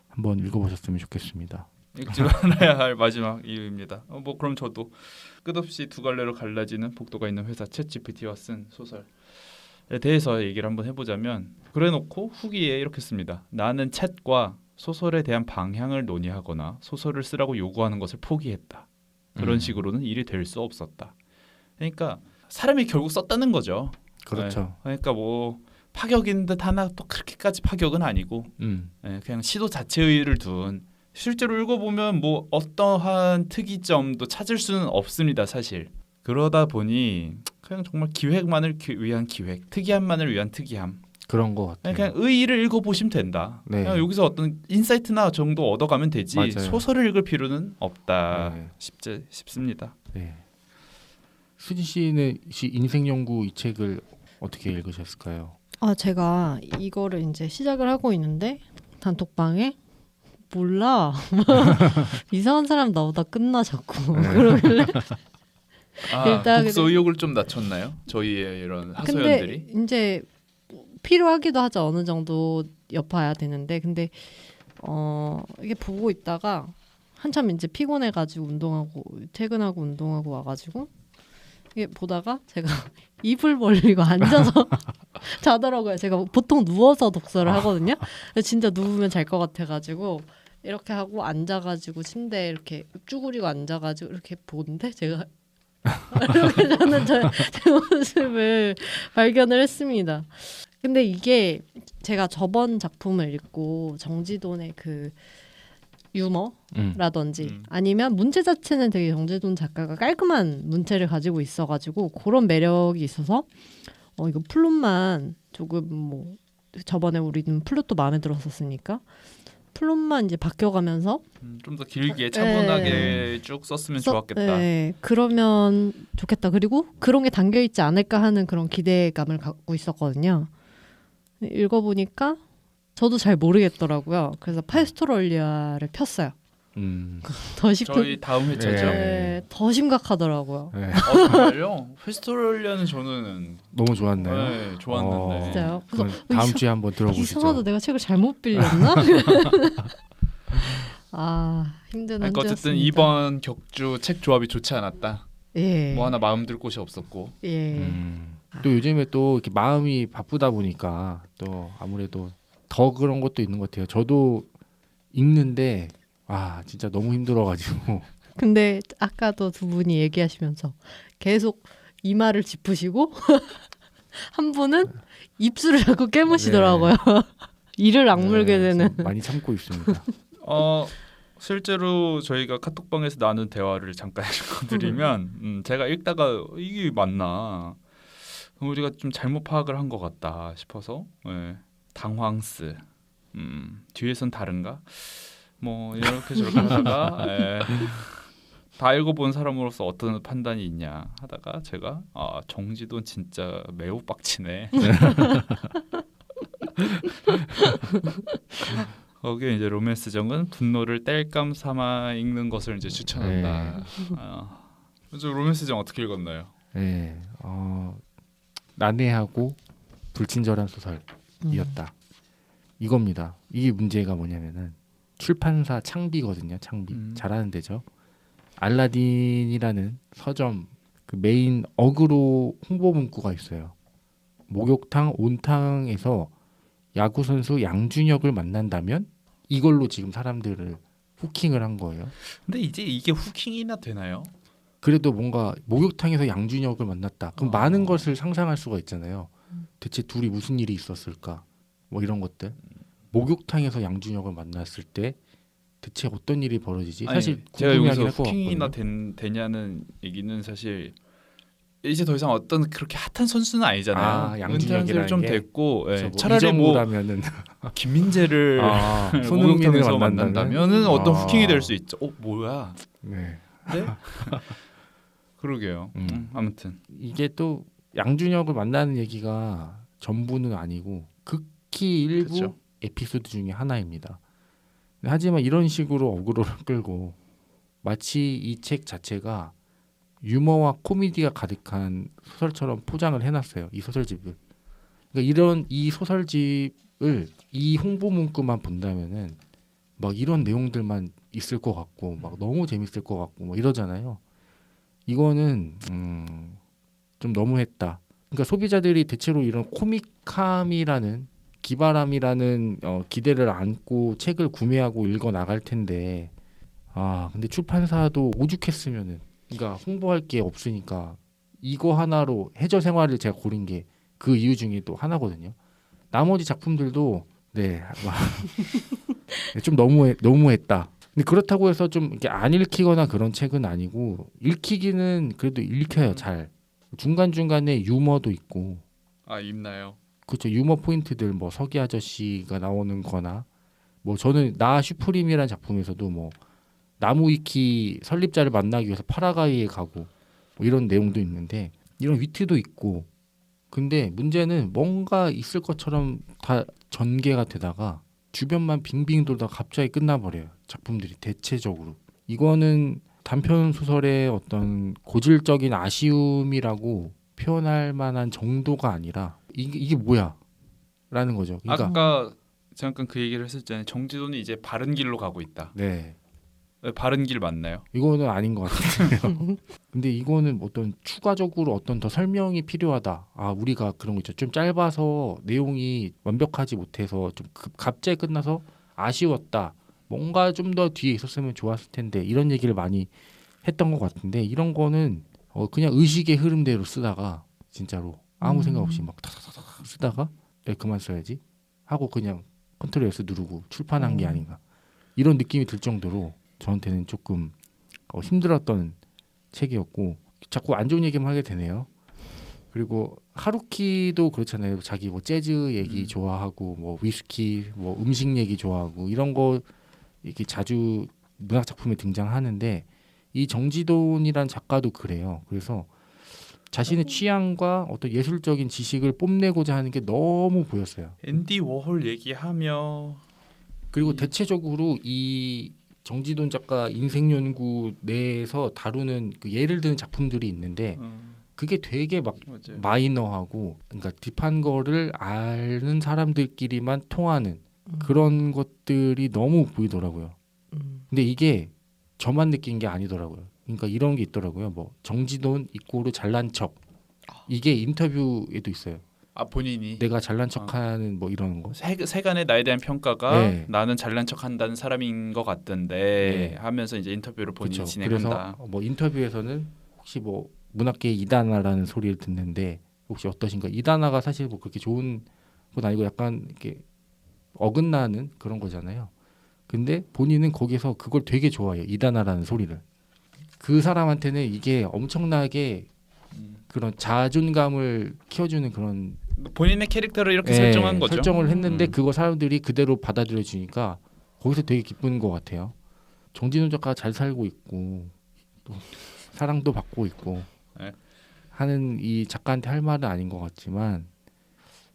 한번 읽어보셨으면 좋겠습니다. 읽지 말아야 할 마지막 이유입니다. 뭐 그럼 저도 끝없이 두 갈래로 갈라지는 복도가 있는 회사 챗 GPT와 쓴 소설에 대해서 얘기를 한번 해보자면 그래놓고 후기에 이렇게 씁니다. 나는 챗과 소설에 대한 방향을 논의하거나 소설을 쓰라고 요구하는 것을 포기했다. 그런 식으로는 일이 될 수 없었다. 그러니까 사람이 결국 썼다는 거죠. 그렇죠. 네. 그러니까 뭐 파격인 듯 하나 또 그렇게까지 파격은 아니고 네, 그냥 시도 자체의를 둔 실제로 읽어보면 뭐 어떠한 특이점도 찾을 수는 없습니다. 사실 그러다 보니 그냥 정말 기획만을 위한 기획, 특이함만을 위한 특이함 그런 것 같아요. 그냥 의의를 읽어보시면 된다. 네. 그냥 여기서 어떤 인사이트나 정도 얻어가면 되지 맞아요. 소설을 읽을 필요는 없다 네. 싶습니다. 네. 수진 씨는 인생 연구 이 책을 어떻게 읽으셨을까요? 제가 이거를 이제 시작을 하고 있는데 단톡방에 몰라 이상한 사람 나오다 끝나 자꾸 그러길래 일단 독서 의욕을 좀 낮췄나요? 저희의 이런 하소연들이. 근데 이제 필요하기도 하죠. 어느 정도 엿봐야 되는데 근데 이게 보고 있다가 한참 이제 피곤해가지고 운동하고 퇴근하고 운동하고 와가지고 이게 보다가 제가 입을 벌리고 앉아서 자더라고요. 제가 보통 누워서 독서를 하거든요. 근데 진짜 누우면 잘 것 같아가지고 이렇게 하고 앉아가지고 침대에 이렇게 쭈그리고 앉아가지고 이렇게 보는데 제가 이렇게 저는 제 모습을 발견을 했습니다. 근데 이게 제가 저번 작품을 읽고 정지돈의 그 유머라든지 아니면 문체 자체는 되게 정지돈 작가가 깔끔한 문체를 가지고 있어가지고 그런 매력이 있어서 이거 플롯만 조금 뭐 저번에 우리는 플롯도 마음에 들었었으니까 플롯만 이제 바뀌어가면서 좀 더 길게 차분하게 쭉 썼으면 좋았겠다. 네, 그러면 좋겠다. 그리고 그런 게 담겨 있지 않을까 하는 그런 기대감을 갖고 있었거든요. 읽어보니까 저도 잘 모르겠더라고요. 그래서 파이스토럴리아를 폈어요. 더 저희 다음 회차죠. 네, 더 심각하더라고요. 네. 정말요? 페스토럴리아는 저는 너무 좋았나요? 네, 좋았는데. 진짜요? 그럼 다음 주에 한번 들어보시죠. 이상하다. 내가 책을 잘못 빌렸나? 아 힘든 한 그러니까 주였습니다. 어쨌든 이번 격주 책 조합이 좋지 않았다. 예. 뭐 하나 마음 들 곳이 없었고. 예. 또 요즘에 또 이렇게 마음이 바쁘다 보니까 또 아무래도 더 그런 것도 있는 것 같아요. 저도 읽는데 진짜 너무 힘들어가지고. 근데 아까도 두 분이 얘기하시면서 계속 이마를 짚으시고 한 분은 입술을 자꾸 깨무시더라고요. 이를 악물게 되는. 많이 참고 있습니다. 실제로 저희가 카톡방에서 나눈 대화를 잠깐 읽어드리면 제가 읽다가 이게 맞나 우리가 좀 잘못 파악을 한 것 같다 싶어서 당황스 뒤에선 다른가 뭐 이렇게 저렇게 하다가 다 읽어본 사람으로서 어떤 판단이 있냐 하다가 제가 정지돈 진짜 매우 빡치네. 거기에 이제 로맨스정은 분노를 땔감 삼아 읽는 것을 이제 추천한다. 저 로맨스정 어떻게 읽었나요? 네, 난해하고 불친절한 소설이었다. 이겁니다. 이게 문제가 뭐냐면은 출판사 창비거든요. 창비 잘하는 데죠. 알라딘이라는 서점 그 메인 어그로 홍보 문구가 있어요. 목욕탕 온탕에서 야구 선수 양준혁을 만난다면 이걸로 지금 사람들을 후킹을 한 거예요. 근데 이제 이게 후킹이나 되나요? 그래도 뭔가 목욕탕에서 양준혁을 만났다. 그럼 많은 것을 상상할 수가 있잖아요. 대체 둘이 무슨 일이 있었을까? 뭐 이런 것들. 목욕탕에서 양준혁을 만났을 때 대체 어떤 일이 벌어지지? 사실 제가 궁금해하긴 여기서 할 것 후킹이나 같거든요. 되냐는 얘기는 사실 이제 더 이상 어떤 그렇게 핫한 선수는 아니잖아요. 양준혁이라는 좀 게 됐고 뭐 차라리 뭐 이정우라면은 김민재를 손흥민을 목욕탕에서 만난다면은 어떤 후킹이 될 수 있죠. 뭐야? 네. 네? 그러게요. 아무튼 이게 또 양준혁을 만나는 얘기가 전부는 아니고 극히 일부 그쵸. 에피소드 중에 하나입니다. 하지만 이런 식으로 어그로를 끌고 마치 이 책 자체가 유머와 코미디가 가득한 소설처럼 포장을 해놨어요. 이 소설집을. 그러니까 이런 이 소설집을 이 홍보 문구만 본다면은 막 이런 내용들만 있을 것 같고 막 너무 재밌을 것 같고 뭐 이러잖아요. 이거는 좀 너무했다. 그러니까 소비자들이 대체로 이런 코믹함이라는 기발함이라는 기대를 안고 책을 구매하고 읽어 나갈 텐데 근데 출판사도 오죽했으면은 그러니까 홍보할 게 없으니까 이거 하나로 해저 생활을 제가 고른 게 그 이유 중에 또 하나거든요. 나머지 작품들도 좀 너무했다. 근데 그렇다고 해서 좀 이렇게 안 읽히거나 그런 책은 아니고 읽히기는 그래도 읽혀요. 잘 중간 중간에 유머도 있고. 있나요? 그렇죠. 유머 포인트들 뭐 서기 아저씨가 나오는거나 뭐 저는 나 슈프림이라는 작품에서도 뭐 나무위키 설립자를 만나기 위해서 파라과이에 가고 뭐 이런 내용도 있는데 이런 위트도 있고 근데 문제는 뭔가 있을 것처럼 다 전개가 되다가 주변만 빙빙 돌다가 갑자기 끝나버려요. 작품들이 대체적으로. 이거는 단편 소설의 어떤 고질적인 아쉬움이라고 표현할 만한 정도가 아니라 이게 뭐야? 라는 거죠. 그러니까 아까 잠깐 그 얘기를 했었잖아요. 정지돈이 이제 바른 길로 가고 있다. 네. 바른 길 맞나요? 이거는 아닌 것 같아요. 근데 이거는 어떤 추가적으로 어떤 더 설명이 필요하다. 아 우리가 그런 거 있죠. 좀 짧아서 내용이 완벽하지 못해서 좀 갑자기 끝나서 아쉬웠다. 뭔가 좀 더 뒤에 있었으면 좋았을 텐데 이런 얘기를 많이 했던 것 같은데 이런 거는 그냥 의식의 흐름대로 쓰다가 진짜로 아무 생각 없이 막 타타타타 쓰다가 그만 써야지 하고 그냥 컨트롤 S 누르고 출판한 게 아닌가 이런 느낌이 들 정도로 저한테는 조금 힘들었던 책이었고 자꾸 안 좋은 얘기만 하게 되네요. 그리고 하루키도 그렇잖아요. 자기 뭐 재즈 얘기 좋아하고 뭐 위스키 뭐 음식 얘기 좋아하고 이런 거 이렇게 자주 문학 작품에 등장하는데 이 정지돈이란 작가도 그래요. 그래서 자신의 취향과 어떤 예술적인 지식을 뽐내고자 하는 게 너무 보였어요. 앤디 워홀 얘기하며 그리고 대체적으로 이 정지돈 작가 인생 연구 내에서 다루는 그 예를 드는 작품들이 있는데 그게 되게 막 맞아요. 마이너하고 그러니까 딥한 거를 아는 사람들끼리만 통하는 그런 것들이 너무 보이더라고요. 근데 이게 저만 느낀 게 아니더라고요. 그러니까 이런 게 있더라고요. 뭐 정지돈 이꼬르 잘난 척 이게 인터뷰에도 있어요. 아 본인이 내가 잘난 척하는 뭐 이런 거. 세간의 나에 대한 평가가 네. 나는 잘난 척한다는 사람인 것 같던데 네. 하면서 이제 인터뷰를 본인이 그쵸. 진행한다. 그래서 뭐 인터뷰에서는 혹시 뭐 문학계 이다나라는 소리를 듣는데 혹시 어떠신가? 이다나가 사실 뭐 그렇게 좋은 건 아니고 약간 이렇게 어긋나는 그런 거잖아요. 근데 본인은 거기서 그걸 되게 좋아해요. 이다나라는 소리를. 그 사람한테는 이게 엄청나게 그런 자존감을 키워주는 그런 본인의 캐릭터를 이렇게 설정한 거죠. 설정을 했는데 그거 사람들이 그대로 받아들여 주니까 거기서 되게 기쁜 것 같아요. 정진우 작가가 잘 살고 있고 또 사랑도 받고 있고 네. 하는 이 작가한테 할 말은 아닌 것 같지만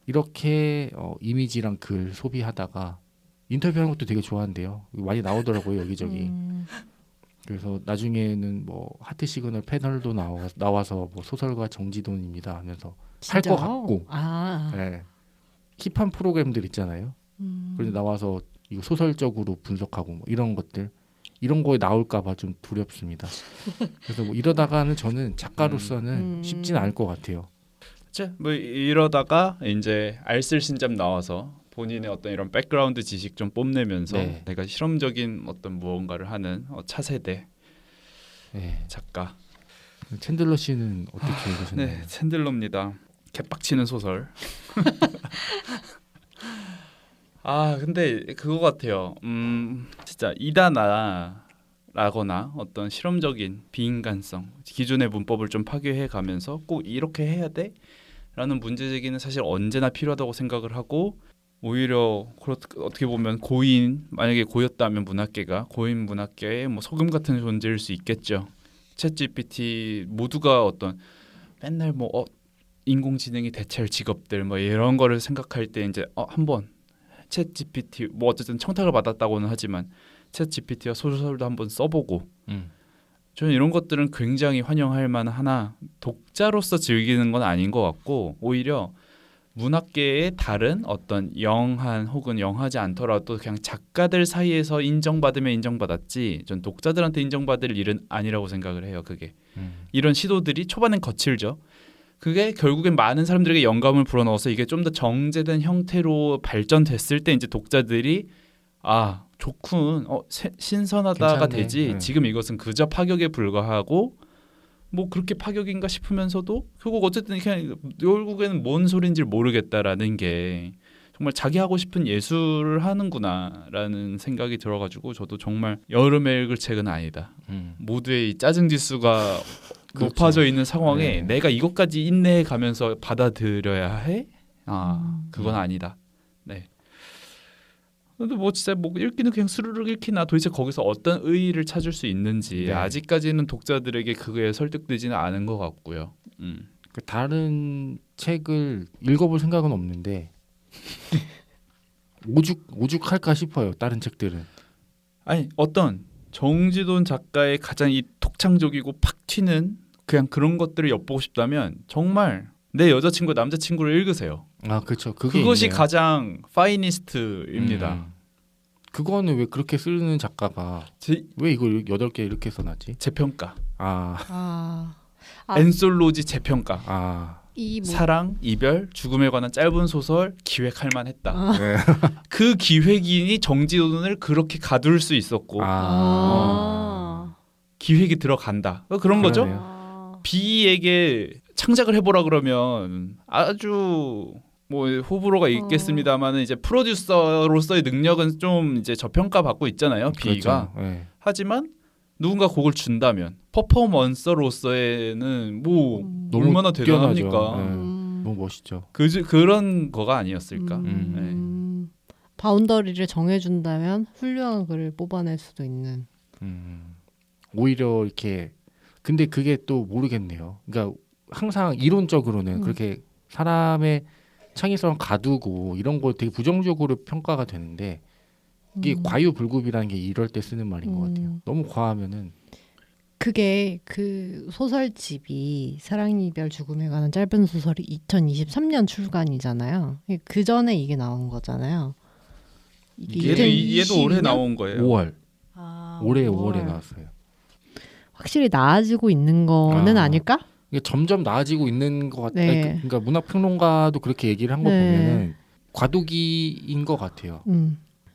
이렇게 이미지랑 글 소비하다가 인터뷰하는 것도 되게 좋아한대요. 많이 나오더라고요 여기저기. 그래서 나중에는 뭐 하트 시그널 패널도 나와서 뭐 소설가 정지돈입니다 하면서 할 것 같고 네. 힙한 프로그램들 있잖아요. 그런데 나와서 이거 소설적으로 분석하고 뭐 이런 것들 이런 거에 나올까봐 좀 두렵습니다. 그래서 뭐 이러다가는 저는 작가로서는 쉽지는 않을 것 같아요. 뭐 이러다가 이제 알쓸신잡 나와서 본인의 어떤 이런 백그라운드 지식 좀 뽐내면서 네. 내가 실험적인 어떤 무언가를 하는 차세대 네. 작가. 챈들러 씨는 어떻게 읽으셨나요? 네, 챈들러입니다. 개빡치는 소설. 아 근데 그거 같아요. 진짜 이다나라거나 어떤 실험적인 비인간성 기존의 문법을 좀 파괴해 가면서 꼭 이렇게 해야 돼? 라는 문제 제기는 사실 언제나 필요하다고 생각을 하고 오히려 어떻게 보면 만약에 고였다면 문학계가 고인 문학계의 뭐 소금 같은 존재일 수 있겠죠. 챗GPT 모두가 어떤 맨날 뭐 인공지능이 대체할 직업들 뭐 이런 거를 생각할 때 이제 한번 챗GPT 뭐 어쨌든 청탁을 받았다고는 하지만 챗GPT와 소설도 한번 써보고 저는 이런 것들은 굉장히 환영할 만하나 독자로서 즐기는 건 아닌 것 같고 오히려 문학계의 다른 어떤 영한 혹은 영하지 않더라도 그냥 작가들 사이에서 인정받으면 인정받았지 전 독자들한테 인정받을 일은 아니라고 생각을 해요. 그게 이런 시도들이 초반엔 거칠죠. 그게 결국엔 많은 사람들에게 영감을 불어넣어서 이게 좀 더 정제된 형태로 발전됐을 때 이제 독자들이 아 좋군 신선하다가 괜찮네. 되지 지금 이것은 그저 파격에 불과하고 뭐 그렇게 파격인가 싶으면서도 결국 어쨌든 그냥 결국에는 뭔 소린지 모르겠다라는 게 정말 자기 하고 싶은 예술을 하는구나라는 생각이 들어가지고 저도 정말 여름에 읽을 책은 아니다. 모두의 이 짜증 지수가 그렇죠. 높아져 있는 상황에 네. 내가 이것까지 인내해 가면서 받아들여야 해? 그건 아니다. 네. 근데 뭐 진짜 뭐 읽기는 그냥 스르륵 읽히나 도대체 거기서 어떤 의의를 찾을 수 있는지 네. 아직까지는 독자들에게 그거에 설득되지는 않은 것 같고요. 그 다른 책을 읽어볼 생각은 없는데 오죽할까 싶어요. 다른 책들은. 아니 어떤 정지돈 작가의 가장 이 독창적이고 팍 튀는 그냥 그런 것들을 엿보고 싶다면 정말 내 여자친구 남자친구를 읽으세요. 아 그렇죠. 그것이 가장 파이니스트입니다. 그거는 왜 그렇게 쓰는 작가가 왜 이걸 8개 이렇게 써놨지? 재평가. 아. 엔솔로지 재평가. 이 뭐. 사랑, 이별, 죽음에 관한 짧은 소설 기획할 만했다. 네. 그 기획인이 정지훈을 그렇게 가둘 수 있었고 기획이 들어간다. 그런 거죠. 그러네요. B에게 창작을 해보라 그러면 아주 뭐 호불호가 있겠습니다만은 이제 프로듀서로서의 능력은 좀 이제 저평가 받고 있잖아요. B가. 그렇죠. 네. 하지만 누군가 곡을 준다면 퍼포먼서로서에는 뭐 너무 얼마나 뛰어나죠. 대단합니까? 네. 너무 멋있죠. 그런 거가 아니었을까? 바운더리를 정해준다면 훌륭한 글을 뽑아낼 수도 있는. 오히려 이렇게 근데 그게 또 모르겠네요. 그러니까 항상 이론적으로는 그렇게 사람의 창의성을 가두고 이런 거 되게 부정적으로 평가가 되는데 이게 과유불급이라는 게 이럴 때 쓰는 말인 것 같아요. 너무 과하면은 그게 그 소설집이 사랑, 이별, 죽음에 관한 짧은 소설이 2023년 출간이잖아요. 그 전에 이게 나온 거잖아요. 얘도 올해 나온 거예요. 5월. 올해 5월. 5월에 나왔어요. 확실히 나아지고 있는 거는 아닐까? 이게 점점 나아지고 있는 것 같아요. 네. 그러니까 문학평론가도 그렇게 얘기를 한 거 네. 보면은 과도기인 것 같아요.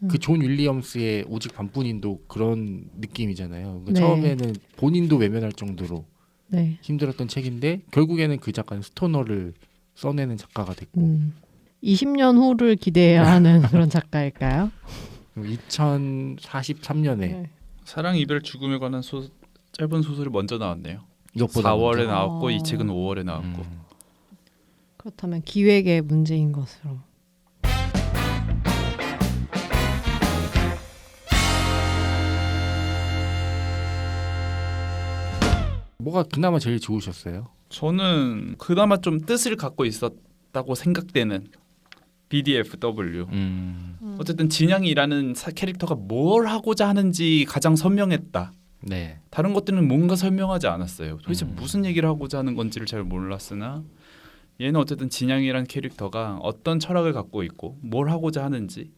그 존 윌리엄스의 오직 반뿐인도 그런 느낌이잖아요. 그러니까 네. 처음에는 본인도 외면할 정도로 네. 힘들었던 책인데 결국에는 그 작가는 스토너를 써내는 작가가 됐고 20년 후를 기대해야 하는 그런 작가일까요? 2043년에 사랑, 이별, 죽음에 관한 짧은 소설이 먼저 나왔네요. 이것보다 4월에 먼저. 나왔고 이 책은 5월에 나왔고. 그렇다면 기획의 문제인 것으로. 뭐가 그나마 제일 좋으셨어요? 저는 그나마 좀 뜻을 갖고 있었다고 생각되는 BDFW. 어쨌든 진양이라는 캐릭터가 뭘 하고자 하는지 가장 선명했다. 네. 다른 것들은 뭔가 설명하지 않았어요. 도대체 무슨 얘기를 하고자 하는 건지를 잘 몰랐으나 얘는 어쨌든 진양이라는 캐릭터가 어떤 철학을 갖고 있고 뭘 하고자 하는지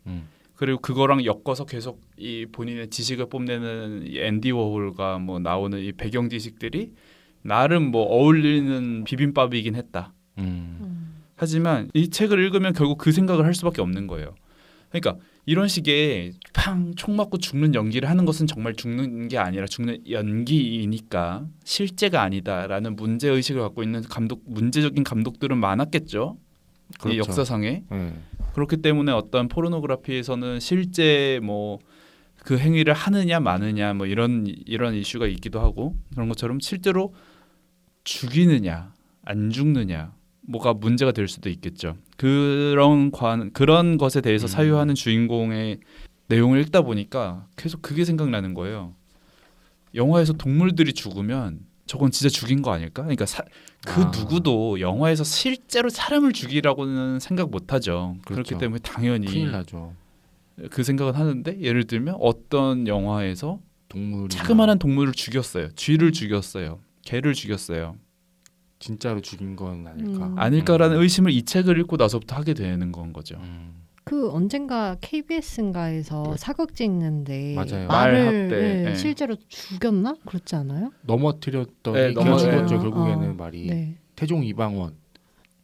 그리고 그거랑 엮어서 계속 이 본인의 지식을 뽐내는 이 앤디 워홀과 뭐 나오는 이 배경 지식들이 나름 뭐 어울리는 비빔밥이긴 했다. 하지만 이 책을 읽으면 결국 그 생각을 할 수밖에 없는 거예요. 그러니까 이런 식의 팡 총 맞고 죽는 연기를 하는 것은 정말 죽는 게 아니라 죽는 연기이니까 실제가 아니다라는 문제 의식을 갖고 있는 문제적인 감독들은 많았겠죠. 그렇죠. 이 역사상에. 네. 그렇기 때문에 어떤 포르노그래피에서는 실제 뭐 그 행위를 하느냐 마느냐 뭐 이런 이슈가 있기도 하고 그런 것처럼 실제로 죽이느냐 안 죽느냐 뭐가 문제가 될 수도 있겠죠. 그런 것에 대해서 사유하는 주인공의 내용을 읽다 보니까 계속 그게 생각나는 거예요. 영화에서 동물들이 죽으면 저건 진짜 죽인 거 아닐까? 그러니까 누구도 영화에서 실제로 사람을 죽이라고는 생각 못하죠. 그렇죠. 그렇기 때문에 당연히 큰일 나죠. 그 생각은 하는데 예를 들면 어떤 영화에서 동물이 자그마한 동물을 죽였어요. 쥐를 죽였어요. 개를 죽였어요. 진짜로 죽인 건 아닐까? 아닐까라는 의심을 이 책을 읽고 나서부터 하게 되는 건 거죠. 그 언젠가 KBS인가에서 사극 찍는데 맞아요. 말학대. 네. 실제로 죽였나? 그렇지 않아요? 넘어뜨렸더니 네, 죽었죠. 네. 결국에는 말이 네. 태종 이방원.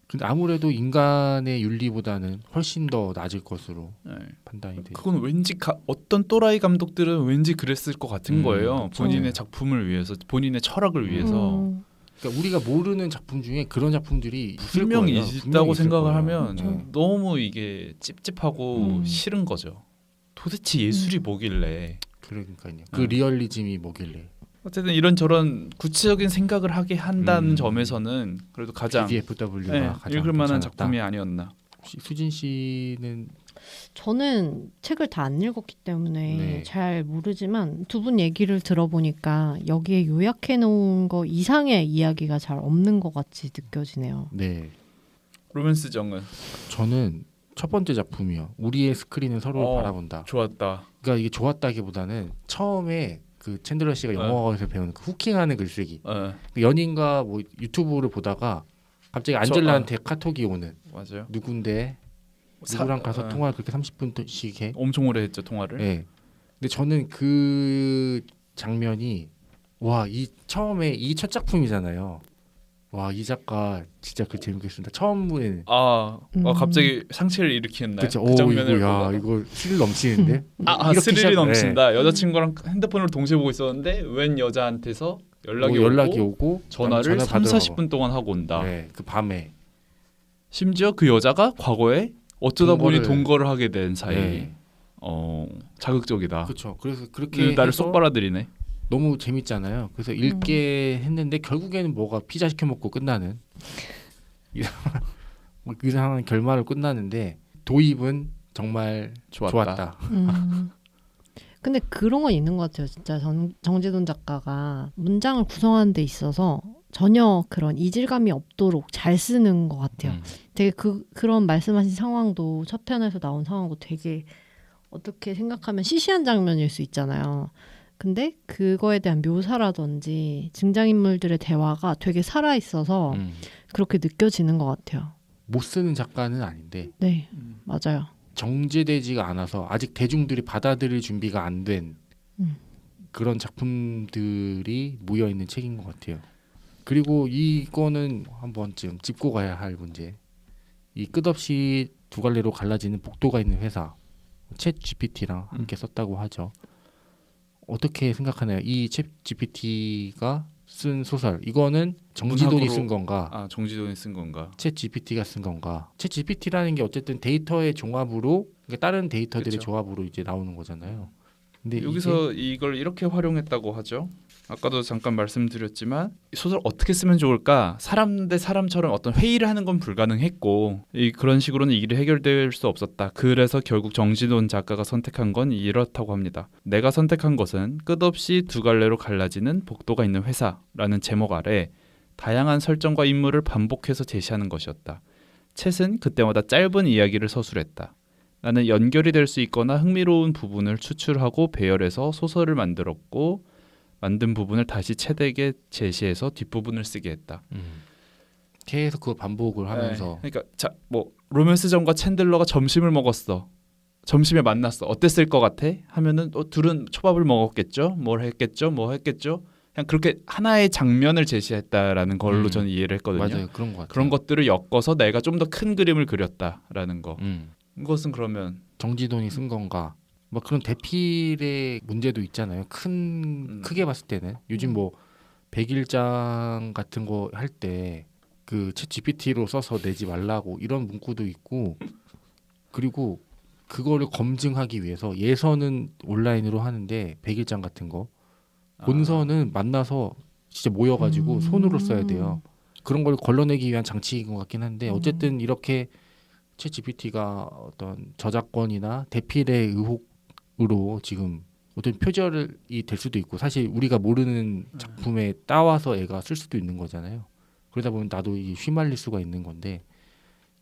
근데 아무래도 인간의 윤리보다는 훨씬 더 낮을 것으로 네. 판단이 되죠. 그건 왠지 어떤 또라이 감독들은 왠지 그랬을 것 같은 거예요. 그렇죠. 본인의 작품을 위해서, 본인의 철학을 위해서. 그러니까 우리가 모르는 작품 중에 그런 작품들이 있을 분명히 거예요. 있다고 분명히 있을 생각을 거예요. 하면 네. 너무 이게 찝찝하고 싫은 거죠. 도대체 예술이 뭐길래. 그러니까요. 그 리얼리즘이 뭐길래. 어쨌든 이런저런 구체적인 생각을 하게 한다는 점에서는 그래도 가장 BDFW가 가장 읽을 만한 괜찮았다. 작품이 아니었나. 혹시 수진 씨는 저는 책을 다 안 읽었기 때문에 네. 잘 모르지만 두 분 얘기를 들어보니까 여기에 요약해 놓은 거 이상의 이야기가 잘 없는 것 같이 느껴지네요. 네 로맨스 정은 저는 첫 번째 작품이요. 우리의 스크린은 서로를 바라본다. 좋았다. 그러니까 이게 좋았다기보다는 처음에 그 챈들러 씨가 영어에서 배우는 그 후킹하는 글쓰기. 그 연인과 뭐 유튜브를 보다가 갑자기 안젤라한테 카톡이 오는. 맞아요. 누군데 누구랑 가서 통화를 그렇게 30분씩 해. 엄청 오래 했죠 통화를. 네. 근데 저는 그 장면이 이 처음에 이 첫 작품이잖아요. 와, 이 작가 진짜 그 재밌게 쓴다. 처음에는 갑자기 상체를 일으키는 날. 그쵸. 그 장면을 이거 스릴 넘치는데. 이렇게 스릴이 넘친다. 네. 여자친구랑 핸드폰을 동시에 보고 있었는데 웬 여자한테서 연락이 오고 전화를 3, 받으러 40분 동안 하고 온다. 네, 그 밤에. 심지어 그 여자가 과거에 어쩌다 보니 동거를 하게 된 사이. 네. 자극적이다. 그렇죠. 그래서 그렇게 나를 쏙 빨아들이네. 너무 재밌잖아요. 그래서 읽게 했는데 결국에는 뭐가 피자 시켜 먹고 끝나는 이상한 결말을 끝나는데 도입은 정말 좋았다. 근데 그런 건 있는 것 같아요. 진짜 정지돈 작가가 문장을 구성하는 데 있어서 전혀 그런 이질감이 없도록 잘 쓰는 것 같아요. 되게 그런 말씀하신 상황도 첫 편에서 나온 상황도 되게 어떻게 생각하면 시시한 장면일 수 있잖아요. 근데 그거에 대한 묘사라든지 등장인물들의 대화가 되게 살아있어서 그렇게 느껴지는 것 같아요. 못 쓰는 작가는 아닌데 네, 맞아요. 정제되지가 않아서 아직 대중들이 받아들일 준비가 안 된 그런 작품들이 모여있는 책인 것 같아요. 그리고 이거는 한 번쯤 짚고 가야 할 문제. 이 끝없이 두 갈래로 갈라지는 복도가 있는 회사 챗 GPT랑 함께 썼다고 하죠. 어떻게 생각하나요? 이 챗 GPT가 쓴 소설 이거는 정지돈이 쓴 건가? 정지돈이 쓴 건가? 챗 GPT가 쓴 건가? 챗 GPT라는 게 어쨌든 데이터의 종합으로 그러니까 다른 데이터들의 조합으로 이제 나오는 거잖아요. 근데 여기서 이걸 이렇게 활용했다고 하죠. 아까도 잠깐 말씀드렸지만 소설 어떻게 쓰면 좋을까? 사람 대 사람처럼 어떤 회의를 하는 건 불가능했고 그런 식으로는 이 일이 해결될 수 없었다. 그래서 결국 정지돈 작가가 선택한 건 이렇다고 합니다. 내가 선택한 것은 끝없이 두 갈래로 갈라지는 복도가 있는 회사라는 제목 아래 다양한 설정과 인물을 반복해서 제시하는 것이었다. 챗은 그때마다 짧은 이야기를 서술했다. 나는 연결이 될 수 있거나 흥미로운 부분을 추출하고 배열해서 소설을 만들었고 만든 부분을 다시 챗에게 제시해서 뒷부분을 쓰게 했다. 계속 그 반복을 하면서 그러니까 로맨스전과 챈들러가 점심을 먹었어. 점심에 만났어. 어땠을 것 같아? 하면은 둘은 초밥을 먹었겠죠? 뭘 했겠죠? 뭐 했겠죠? 그냥 그렇게 하나의 장면을 제시했다라는 걸로 저는 이해를 했거든요. 맞아요. 그런 것 같아요. 그런 것들을 엮어서 내가 좀 더 큰 그림을 그렸다라는 거. 이것은 그러면 정지돈이 쓴 건가? 뭐 그런 대필의 문제도 있잖아요. 크게 봤을 때는 요즘 뭐 100일장 같은 거 할 때 그 챗 GPT로 써서 내지 말라고 이런 문구도 있고 그리고 그거를 검증하기 위해서 예서는 온라인으로 하는데 100일장 같은 거 본서는 만나서 진짜 모여가지고 손으로 써야 돼요. 그런 걸 걸러내기 위한 장치인 것 같긴 한데 어쨌든 이렇게 챗 GPT가 어떤 저작권이나 대필의 의혹으로 지금 어떤 표절이 될 수도 있고 사실 우리가 모르는 작품에 따와서 애가 쓸 수도 있는 거잖아요. 그러다 보면 나도 휘말릴 수가 있는 건데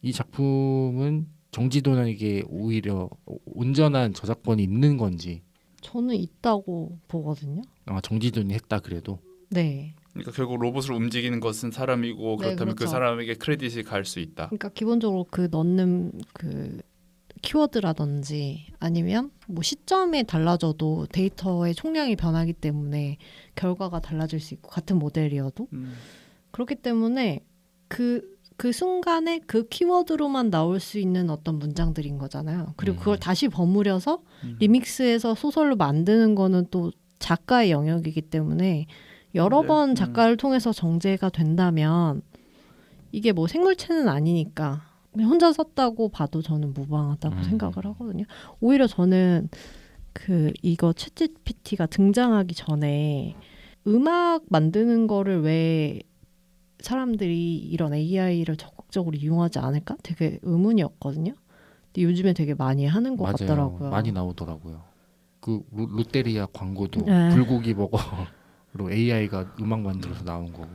이 작품은 정지돈에게 오히려 온전한 저작권이 있는 건지 저는 있다고 보거든요. 정지돈이 했다 그래도 네. 그러니까 결국 로봇을 움직이는 것은 사람이고 그렇다면 그렇죠. 그 사람에게 크레딧이 갈 수 있다. 그러니까 기본적으로 그 넣는 그 키워드라든지 아니면 뭐 시점에 달라져도 데이터의 총량이 변하기 때문에 결과가 달라질 수 있고 같은 모델이어도 그렇기 때문에 그 순간에 그 키워드로만 나올 수 있는 어떤 문장들인 거잖아요. 그리고 그걸 다시 버무려서 리믹스해서 소설로 만드는 거는 또 작가의 영역이기 때문에 여러 번 작가를 통해서 정제가 된다면 이게 뭐 생물체는 아니니까 그냥 혼자 썼다고 봐도 저는 무방하다고 생각을 하거든요. 오히려 저는 이거 챗GPT가 등장하기 전에 음악 만드는 거를 왜 사람들이 이런 AI를 적극적으로 이용하지 않을까? 되게 의문이었거든요. 근데 요즘에 되게 많이 하는 것 맞아요. 같더라고요. 많이 나오더라고요. 그 롯데리아 광고도 네. 불고기 버거로 AI가 음악 만들어서 나온 거고.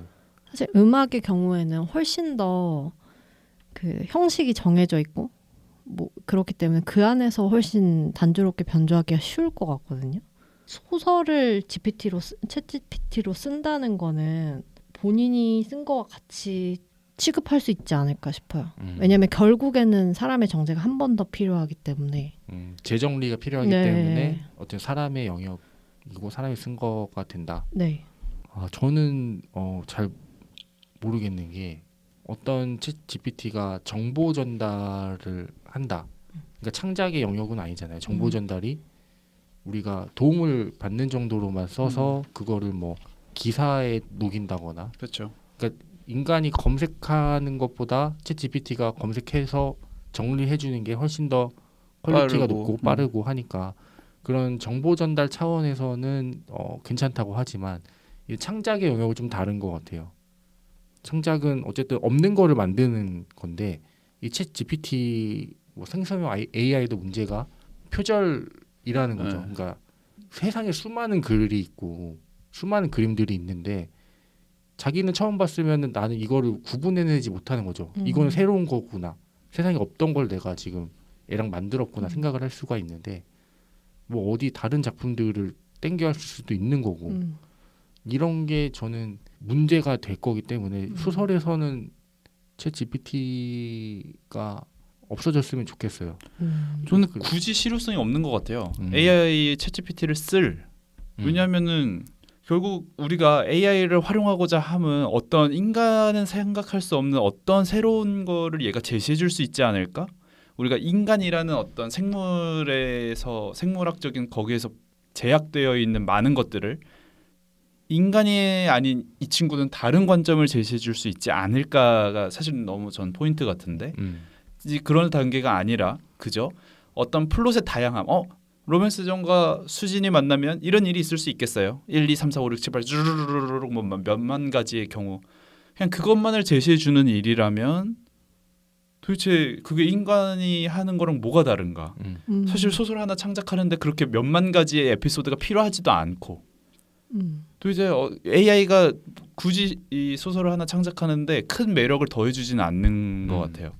사실 음악의 경우에는 훨씬 더 그 형식이 정해져 있고 뭐 그렇기 때문에 그 안에서 훨씬 단조롭게 변조하기가 쉬울 것 같거든요. 소설을 챗GPT로 쓴다는 거는 본인이 쓴 거와 같이 취급할 수 있지 않을까 싶어요. 왜냐하면 결국에는 사람의 정제가 한 번 더 필요하기 때문에 재정리가 필요하기 네. 때문에 어떤 사람의 영역이고 사람이 쓴 거가 된다. 네. 저는 잘 모르겠는 게 어떤 챗 GPT가 정보 전달을 한다. 그러니까 창작의 영역은 아니잖아요. 정보 전달이 우리가 도움을 받는 정도로만 써서 그거를 뭐 기사에 녹인다거나 그렇죠. 인간이 검색하는 것보다 챗 GPT가 검색해서 정리해 주는 게 훨씬 더 퀄리티가 빠르고, 높고 빠르고 하니까 그런 정보 전달 차원에서는 괜찮다고 하지만 이 창작의 영역은 좀 다른 것 같아요. 창작은 어쨌든 없는 거를 만드는 건데 이 챗 GPT 뭐 생성형 AI도 문제가 표절이라는 거죠. 그러니까 세상에 수많은 글이 있고 수많은 그림들이 있는데 자기는 처음 봤으면 나는 이거를 구분해내지 못하는 거죠. 이거는 새로운 거구나. 세상에 없던 걸 내가 지금 애랑 만들었구나 생각을 할 수가 있는데 뭐 어디 다른 작품들을 땡겨할 수도 있는 거고 이런 게 저는 문제가 될 거기 때문에 소설에서는 챗 GPT가 없어졌으면 좋겠어요. 저는 굳이 실효성이 없는 것 같아요. AI 챗GPT를 쓸 왜냐하면은 결국 우리가 AI를 활용하고자 하면 어떤 인간은 생각할 수 없는 어떤 새로운 거를 얘가 제시해 줄 수 있지 않을까? 우리가 인간이라는 어떤 생물학적인 거기에서 제약되어 있는 많은 것들을 인간이 아닌 이 친구는 다른 관점을 제시해 줄 수 있지 않을까가 사실은 너무 전 포인트 같은데 그런 단계가 아니라 그죠? 어떤 플롯의 다양함 로맨스전과 수진이 만나면 이런 일이 있을 수 있겠어요. 1, 2, 3, 4, 5, 6, 7, 8 주르르르르 뭐 몇만 가지의 경우 그냥 그것만을 제시해 주는 일이라면 도대체 그게 인간이 하는 거랑 뭐가 다른가? 사실 소설 하나 창작하는데 그렇게 몇만 가지의 에피소드가 필요하지도 않고 도대체 AI가 굳이 이 소설을 하나 창작하는데 큰 매력을 더해주지는 않는 것 같아요.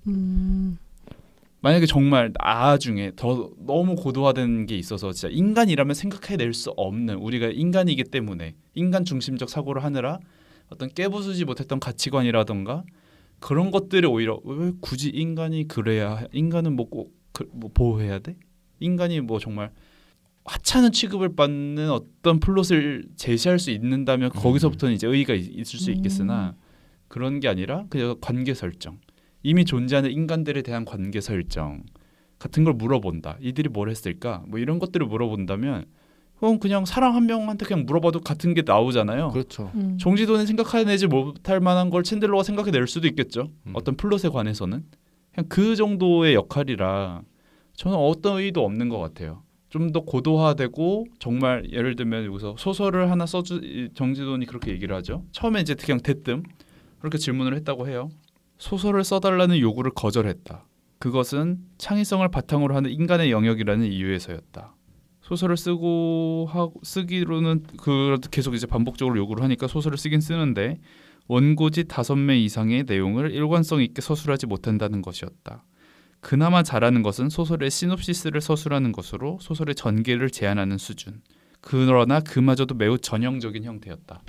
만약에 정말 나중에 더 너무 고도화된 게 있어서 진짜 인간이라면 생각해낼 수 없는 우리가 인간이기 때문에 인간 중심적 사고를 하느라 어떤 깨부수지 못했던 가치관이라던가 그런 것들을 오히려 왜 굳이 인간이 그래야 인간은 뭐 꼭 뭐 보호해야 돼? 인간이 뭐 정말 하찮은 취급을 받는 어떤 플롯을 제시할 수 있는다면 거기서부터는 이제 의의가 있을 수 있겠으나 그런 게 아니라 그냥 관계 설정 이미 존재하는 인간들에 대한 관계 설정 같은 걸 물어본다. 이들이 뭘 했을까? 뭐 이런 것들을 물어본다면 그냥 사람 한 명한테 그냥 물어봐도 같은 게 나오잖아요. 그렇죠. 정지도는 생각해내지 못할 만한 걸 챈들러가 생각해낼 수도 있겠죠. 어떤 플롯에 관해서는 그냥 그 정도의 역할이라 저는 어떤 의의도 없는 것 같아요. 좀 더 고도화되고 정말 예를 들면 여기서 소설을 하나 정지돈이 그렇게 얘기를 하죠. 처음에 이제 그냥 대뜸 그렇게 질문을 했다고 해요. 소설을 써달라는 요구를 거절했다. 그것은 창의성을 바탕으로 하는 인간의 영역이라는 이유에서였다. 소설을 쓰기로는 계속 이제 반복적으로 요구를 하니까 소설을 쓰긴 쓰는데 원고지 5매 이상의 내용을 일관성 있게 서술하지 못한다는 것이었다. 그나마 잘하는 것은 소설의 시놉시스를 서술하는 것으로 소설의 전개를 제안하는 수준. 그러나 그마저도 매우 전형적인 형태였다.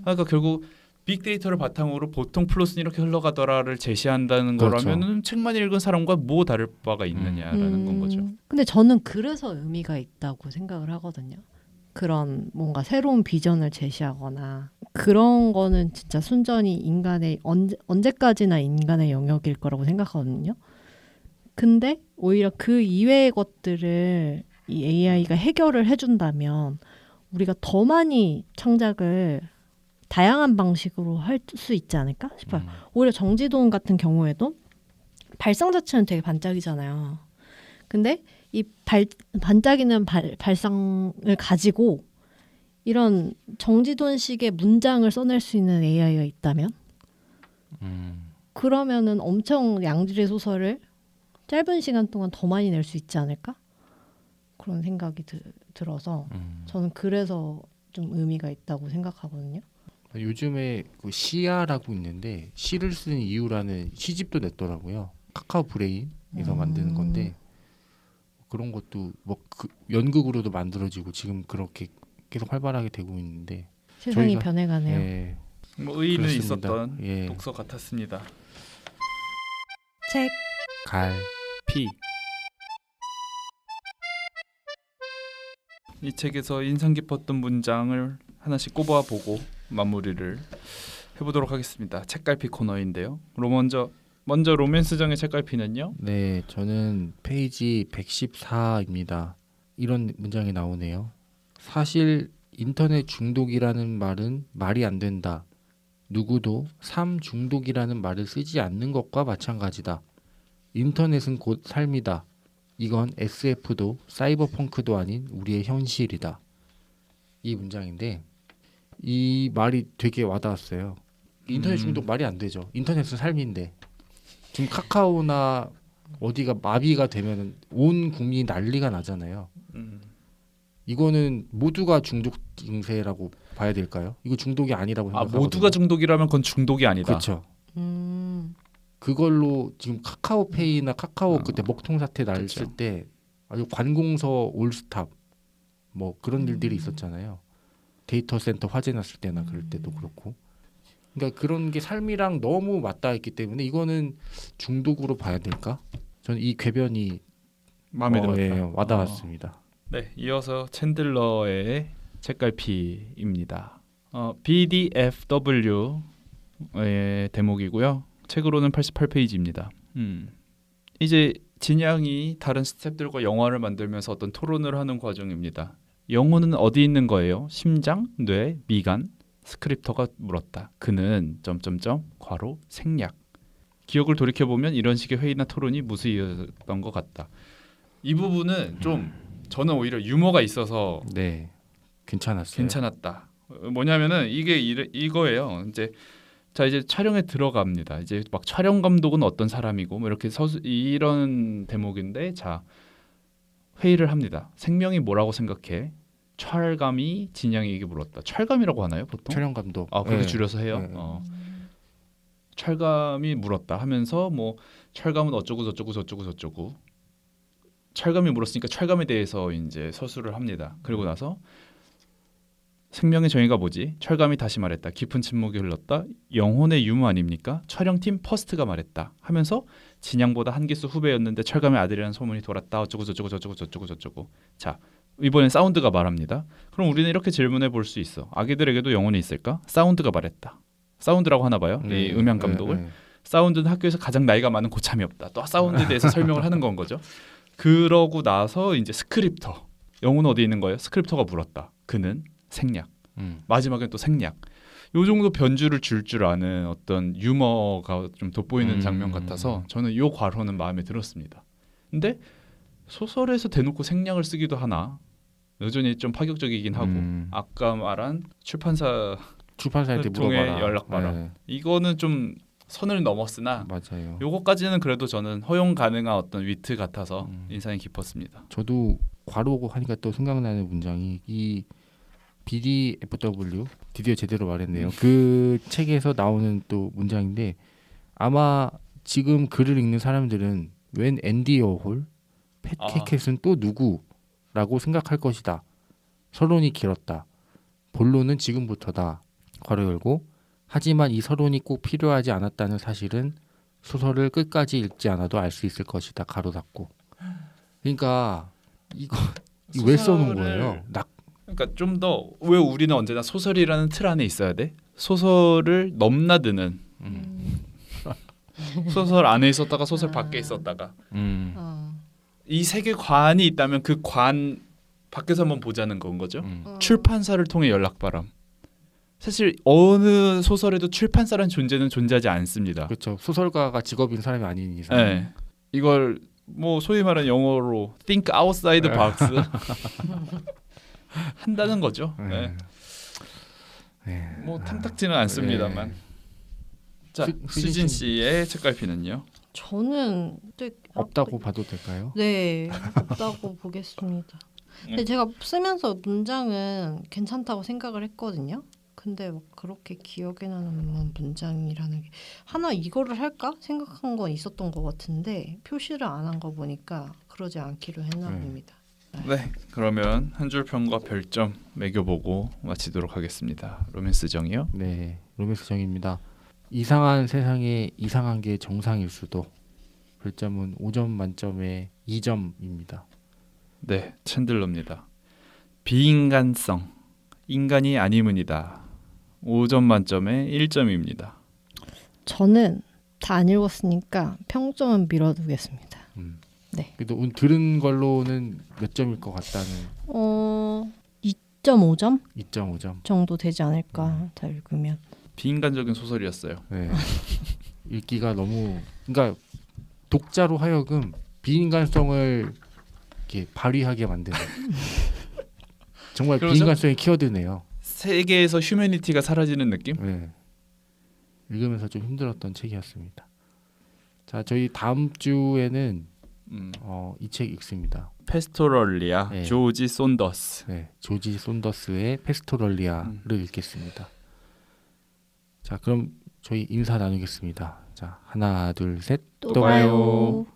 그러니까 결국 빅데이터를 바탕으로 보통 플롯은 이렇게 흘러가더라를 제시한다는 그렇죠. 거라면 책만 읽은 사람과 뭐 다를 바가 있느냐라는 건 거죠. 근데 저는 그래서 의미가 있다고 생각을 하거든요. 그런 뭔가 새로운 비전을 제시하거나 그런 거는 진짜 순전히 인간의 언제까지나 인간의 영역일 거라고 생각하거든요. 근데 오히려 그 이외의 것들을 이 AI가 해결을 해준다면 우리가 더 많이 창작을 다양한 방식으로 할 수 있지 않을까 싶어요. 오히려 정지돈 같은 경우에도 발상 자체는 되게 반짝이잖아요. 근데 이 반짝이는 발상을 가지고 이런 정지돈식의 문장을 써낼 수 있는 AI가 있다면 그러면은 엄청 양질의 소설을 짧은 시간 동안 더 많이 낼 수 있지 않을까? 그런 생각이 들어서 저는 그래서 좀 의미가 있다고 생각하거든요. 요즘에 그 시야라고 있는데 시를 쓰는 이유라는 시집도 냈더라고요. 카카오 브레인에서 만드는 건데 그런 것도 뭐 연극으로도 만들어지고 지금 그렇게 계속 활발하게 되고 있는데 세상이 저희가, 변해가네요. 네, 뭐 의의는 그렇습니다. 있었던 예. 독서 같았습니다. 책 갈. 피. 이 책에서 인상 깊었던 문장을 하나씩 꼽아보고 마무리를 해보도록 하겠습니다. 책갈피 코너인데요. 먼저 로맨스장의 책갈피는요. 네, 저는 페이지 114입니다. 이런 문장이 나오네요. 사실 인터넷 중독이라는 말은 말이 안 된다. 누구도 삶 중독이라는 말을 쓰지 않는 것과 마찬가지다. 인터넷은 곧 삶이다. 이건 SF도 사이버펑크도 아닌 우리의 현실이다. 이 문장인데 이 말이 되게 와닿았어요. 인터넷 중독 말이 안 되죠. 인터넷은 삶인데 지금 카카오나 어디가 마비가 되면 온 국민이 난리가 나잖아요. 이거는 모두가 중독 증세라고 봐야 될까요? 이거 중독이 아니라고 생각하거든요. 모두가 중독이라면 그건 중독이 아니다. 그렇죠. 그걸로 지금 카카오페이나 카카오 그때 먹통 사태 났을 그쵸. 때 아주 관공서 올스탑 뭐 그런 일들이 있었잖아요. 데이터 센터 화재 났을 때나 그럴 때도 그렇고. 그러니까 그런 게 삶이랑 너무 맞닿아 있기 때문에 이거는 중독으로 봐야 될까? 저는 이 궤변이 마음에 들었다. 예, 와닿았습니다. 네, 이어서 챈들러의 책갈피입니다. BDFW의 대목이고요. 책으로는 88페이지입니다. 이제 진양이 다른 스태프들과 영화를 만들면서 어떤 토론을 하는 과정입니다. 영혼은 어디 있는 거예요? 심장, 뇌, 미간? 스크립터가 물었다. 그는 괄호 생략. 기억을 돌이켜보면 이런 식의 회의나 토론이 무수이었던 것 같다. 이 부분은 좀 저는 오히려 유머가 있어서 네, 괜찮았어요. 괜찮았다. 뭐냐면은 이거예요. 이제 촬영에 들어갑니다. 이제 막 촬영 감독은 어떤 사람이고 뭐 이렇게 이런 대목인데 자 회의를 합니다. 생명이 뭐라고 생각해? 철감이 진양에게 물었다. 철감이라고 하나요 보통? 촬영 감독. 그렇게 네. 줄여서 해요. 네. 철감이 물었다 하면서 뭐 철감은 어쩌고 저쩌고 철감이 물었으니까 철감에 대해서 이제 서술을 합니다. 그리고 나서 생명의 정의가 뭐지? 철감이 다시 말했다. 깊은 침묵이 흘렀다. 영혼의 유무 아닙니까? 촬영팀 퍼스트가 말했다. 하면서 진양보다 한 기수 후배였는데 철감의 아들이라는 소문이 돌았다. 어쩌고 저쩌고. 자, 이번엔 사운드가 말합니다. 그럼 우리는 이렇게 질문해 볼 수 있어. 아기들에게도 영혼이 있을까? 사운드가 말했다. 사운드라고 하나 봐요. 이 음향 감독을. 사운드는 학교에서 가장 나이가 많은 고참이 없다. 또 사운드에 대해서 설명을 하는 건 거죠. 그러고 나서 이제 스크립터. 영혼은 어디 있는 거예요? 스크립터가 물었다. 그는 생략. 마지막엔 또 생략. 요 정도 변주를 줄 아는 어떤 유머가 좀 돋보이는 장면 같아서 저는 요 괄호는 마음에 들었습니다. 근데 소설에서 대놓고 생략을 쓰기도 하나 여전히 좀 파격적이긴 하고 아까 말한 출판사한테 통해 물어봐라. 연락봐라. 네. 이거는 좀 선을 넘었으나 맞아요. 요거까지는 그래도 저는 허용 가능한 어떤 위트 같아서 인상이 깊었습니다. 저도 괄호고 하니까 또 생각나는 문장이 이 BDFW 드디어 제대로 말했네요. 그 책에서 나오는 또 문장인데 아마 지금 글을 읽는 사람들은 웬 앤디 워홀, 팻 캐켓은 또 누구라고 생각할 것이다. 서론이 길었다. 본론은 지금부터다. 괄호 열고 하지만 이 서론이 꼭 필요하지 않았다는 사실은 소설을 끝까지 읽지 않아도 알 수 있을 것이다. 가로 닫고. 그러니까 이거 왜 써놓은 거예요? 그러니까 좀 더 왜 우리는 언제나 소설이라는 틀 안에 있어야 돼? 소설을 넘나드는 소설 안에 있었다가 소설 밖에 있었다가 이 세계관이 있다면 그 관 밖에서 한번 보자는 건 거죠. 출판사를 통해 연락바람. 사실 어느 소설에도 출판사라는 존재는 존재하지 않습니다. 그렇죠. 소설가가 직업인 사람이 아닌 이상. 네. 이걸 뭐 소위 말하는 영어로 think outside the box 한다는 거죠. 네. 뭐 탐탁지는 않습니다만. 자, 수진 씨의 책갈피는요? 저는 없다고 봐도 될까요? 네, 없다고 보겠습니다. 근데 제가 쓰면서 문장은 괜찮다고 생각을 했거든요. 근데 막 그렇게 기억에 남는 문장이라는 게 하나 이거를 할까 생각한 건 있었던 것 같은데 표시를 안 한 거 보니까 그러지 않기로 했나 봅니다. 네, 그러면 한 줄 평과 별점 매겨보고 마치도록 하겠습니다. 로맨스 정이요? 네, 로맨스 정입니다. 이상한 세상에 이상한 게 정상일 수도. 별점은 5점 만점에 2점입니다. 네, 챈들러입니다. 비인간성, 인간이 아니문이다. 5점 만점에 1점입니다. 저는 다 안 읽었으니까 평점은 밀어두겠습니다. 네. 그래도 오늘 들은 걸로는 몇 점일 것 같다는 2.5점 2.5점. 정도 되지 않을까 다 읽으면. 비인간적인 소설이었어요. 네. 읽기가 너무 그러니까 독자로 하여금 비인간성을 이렇게 발휘하게 만드는 정말 그러죠? 비인간성의 키워드네요. 세계에서 휴머니티가 사라지는 느낌? 네. 읽으면서 좀 힘들었던 책이었습니다. 자, 저희 다음 주에는 이 책 읽습니다. 페스토럴리아, 네. 조지 손더스. 네, 조지 손더스의 페스토럴리아를 읽겠습니다. 자, 그럼 저희 인사 나누겠습니다. 자, 하나, 둘, 셋. 또 봐요.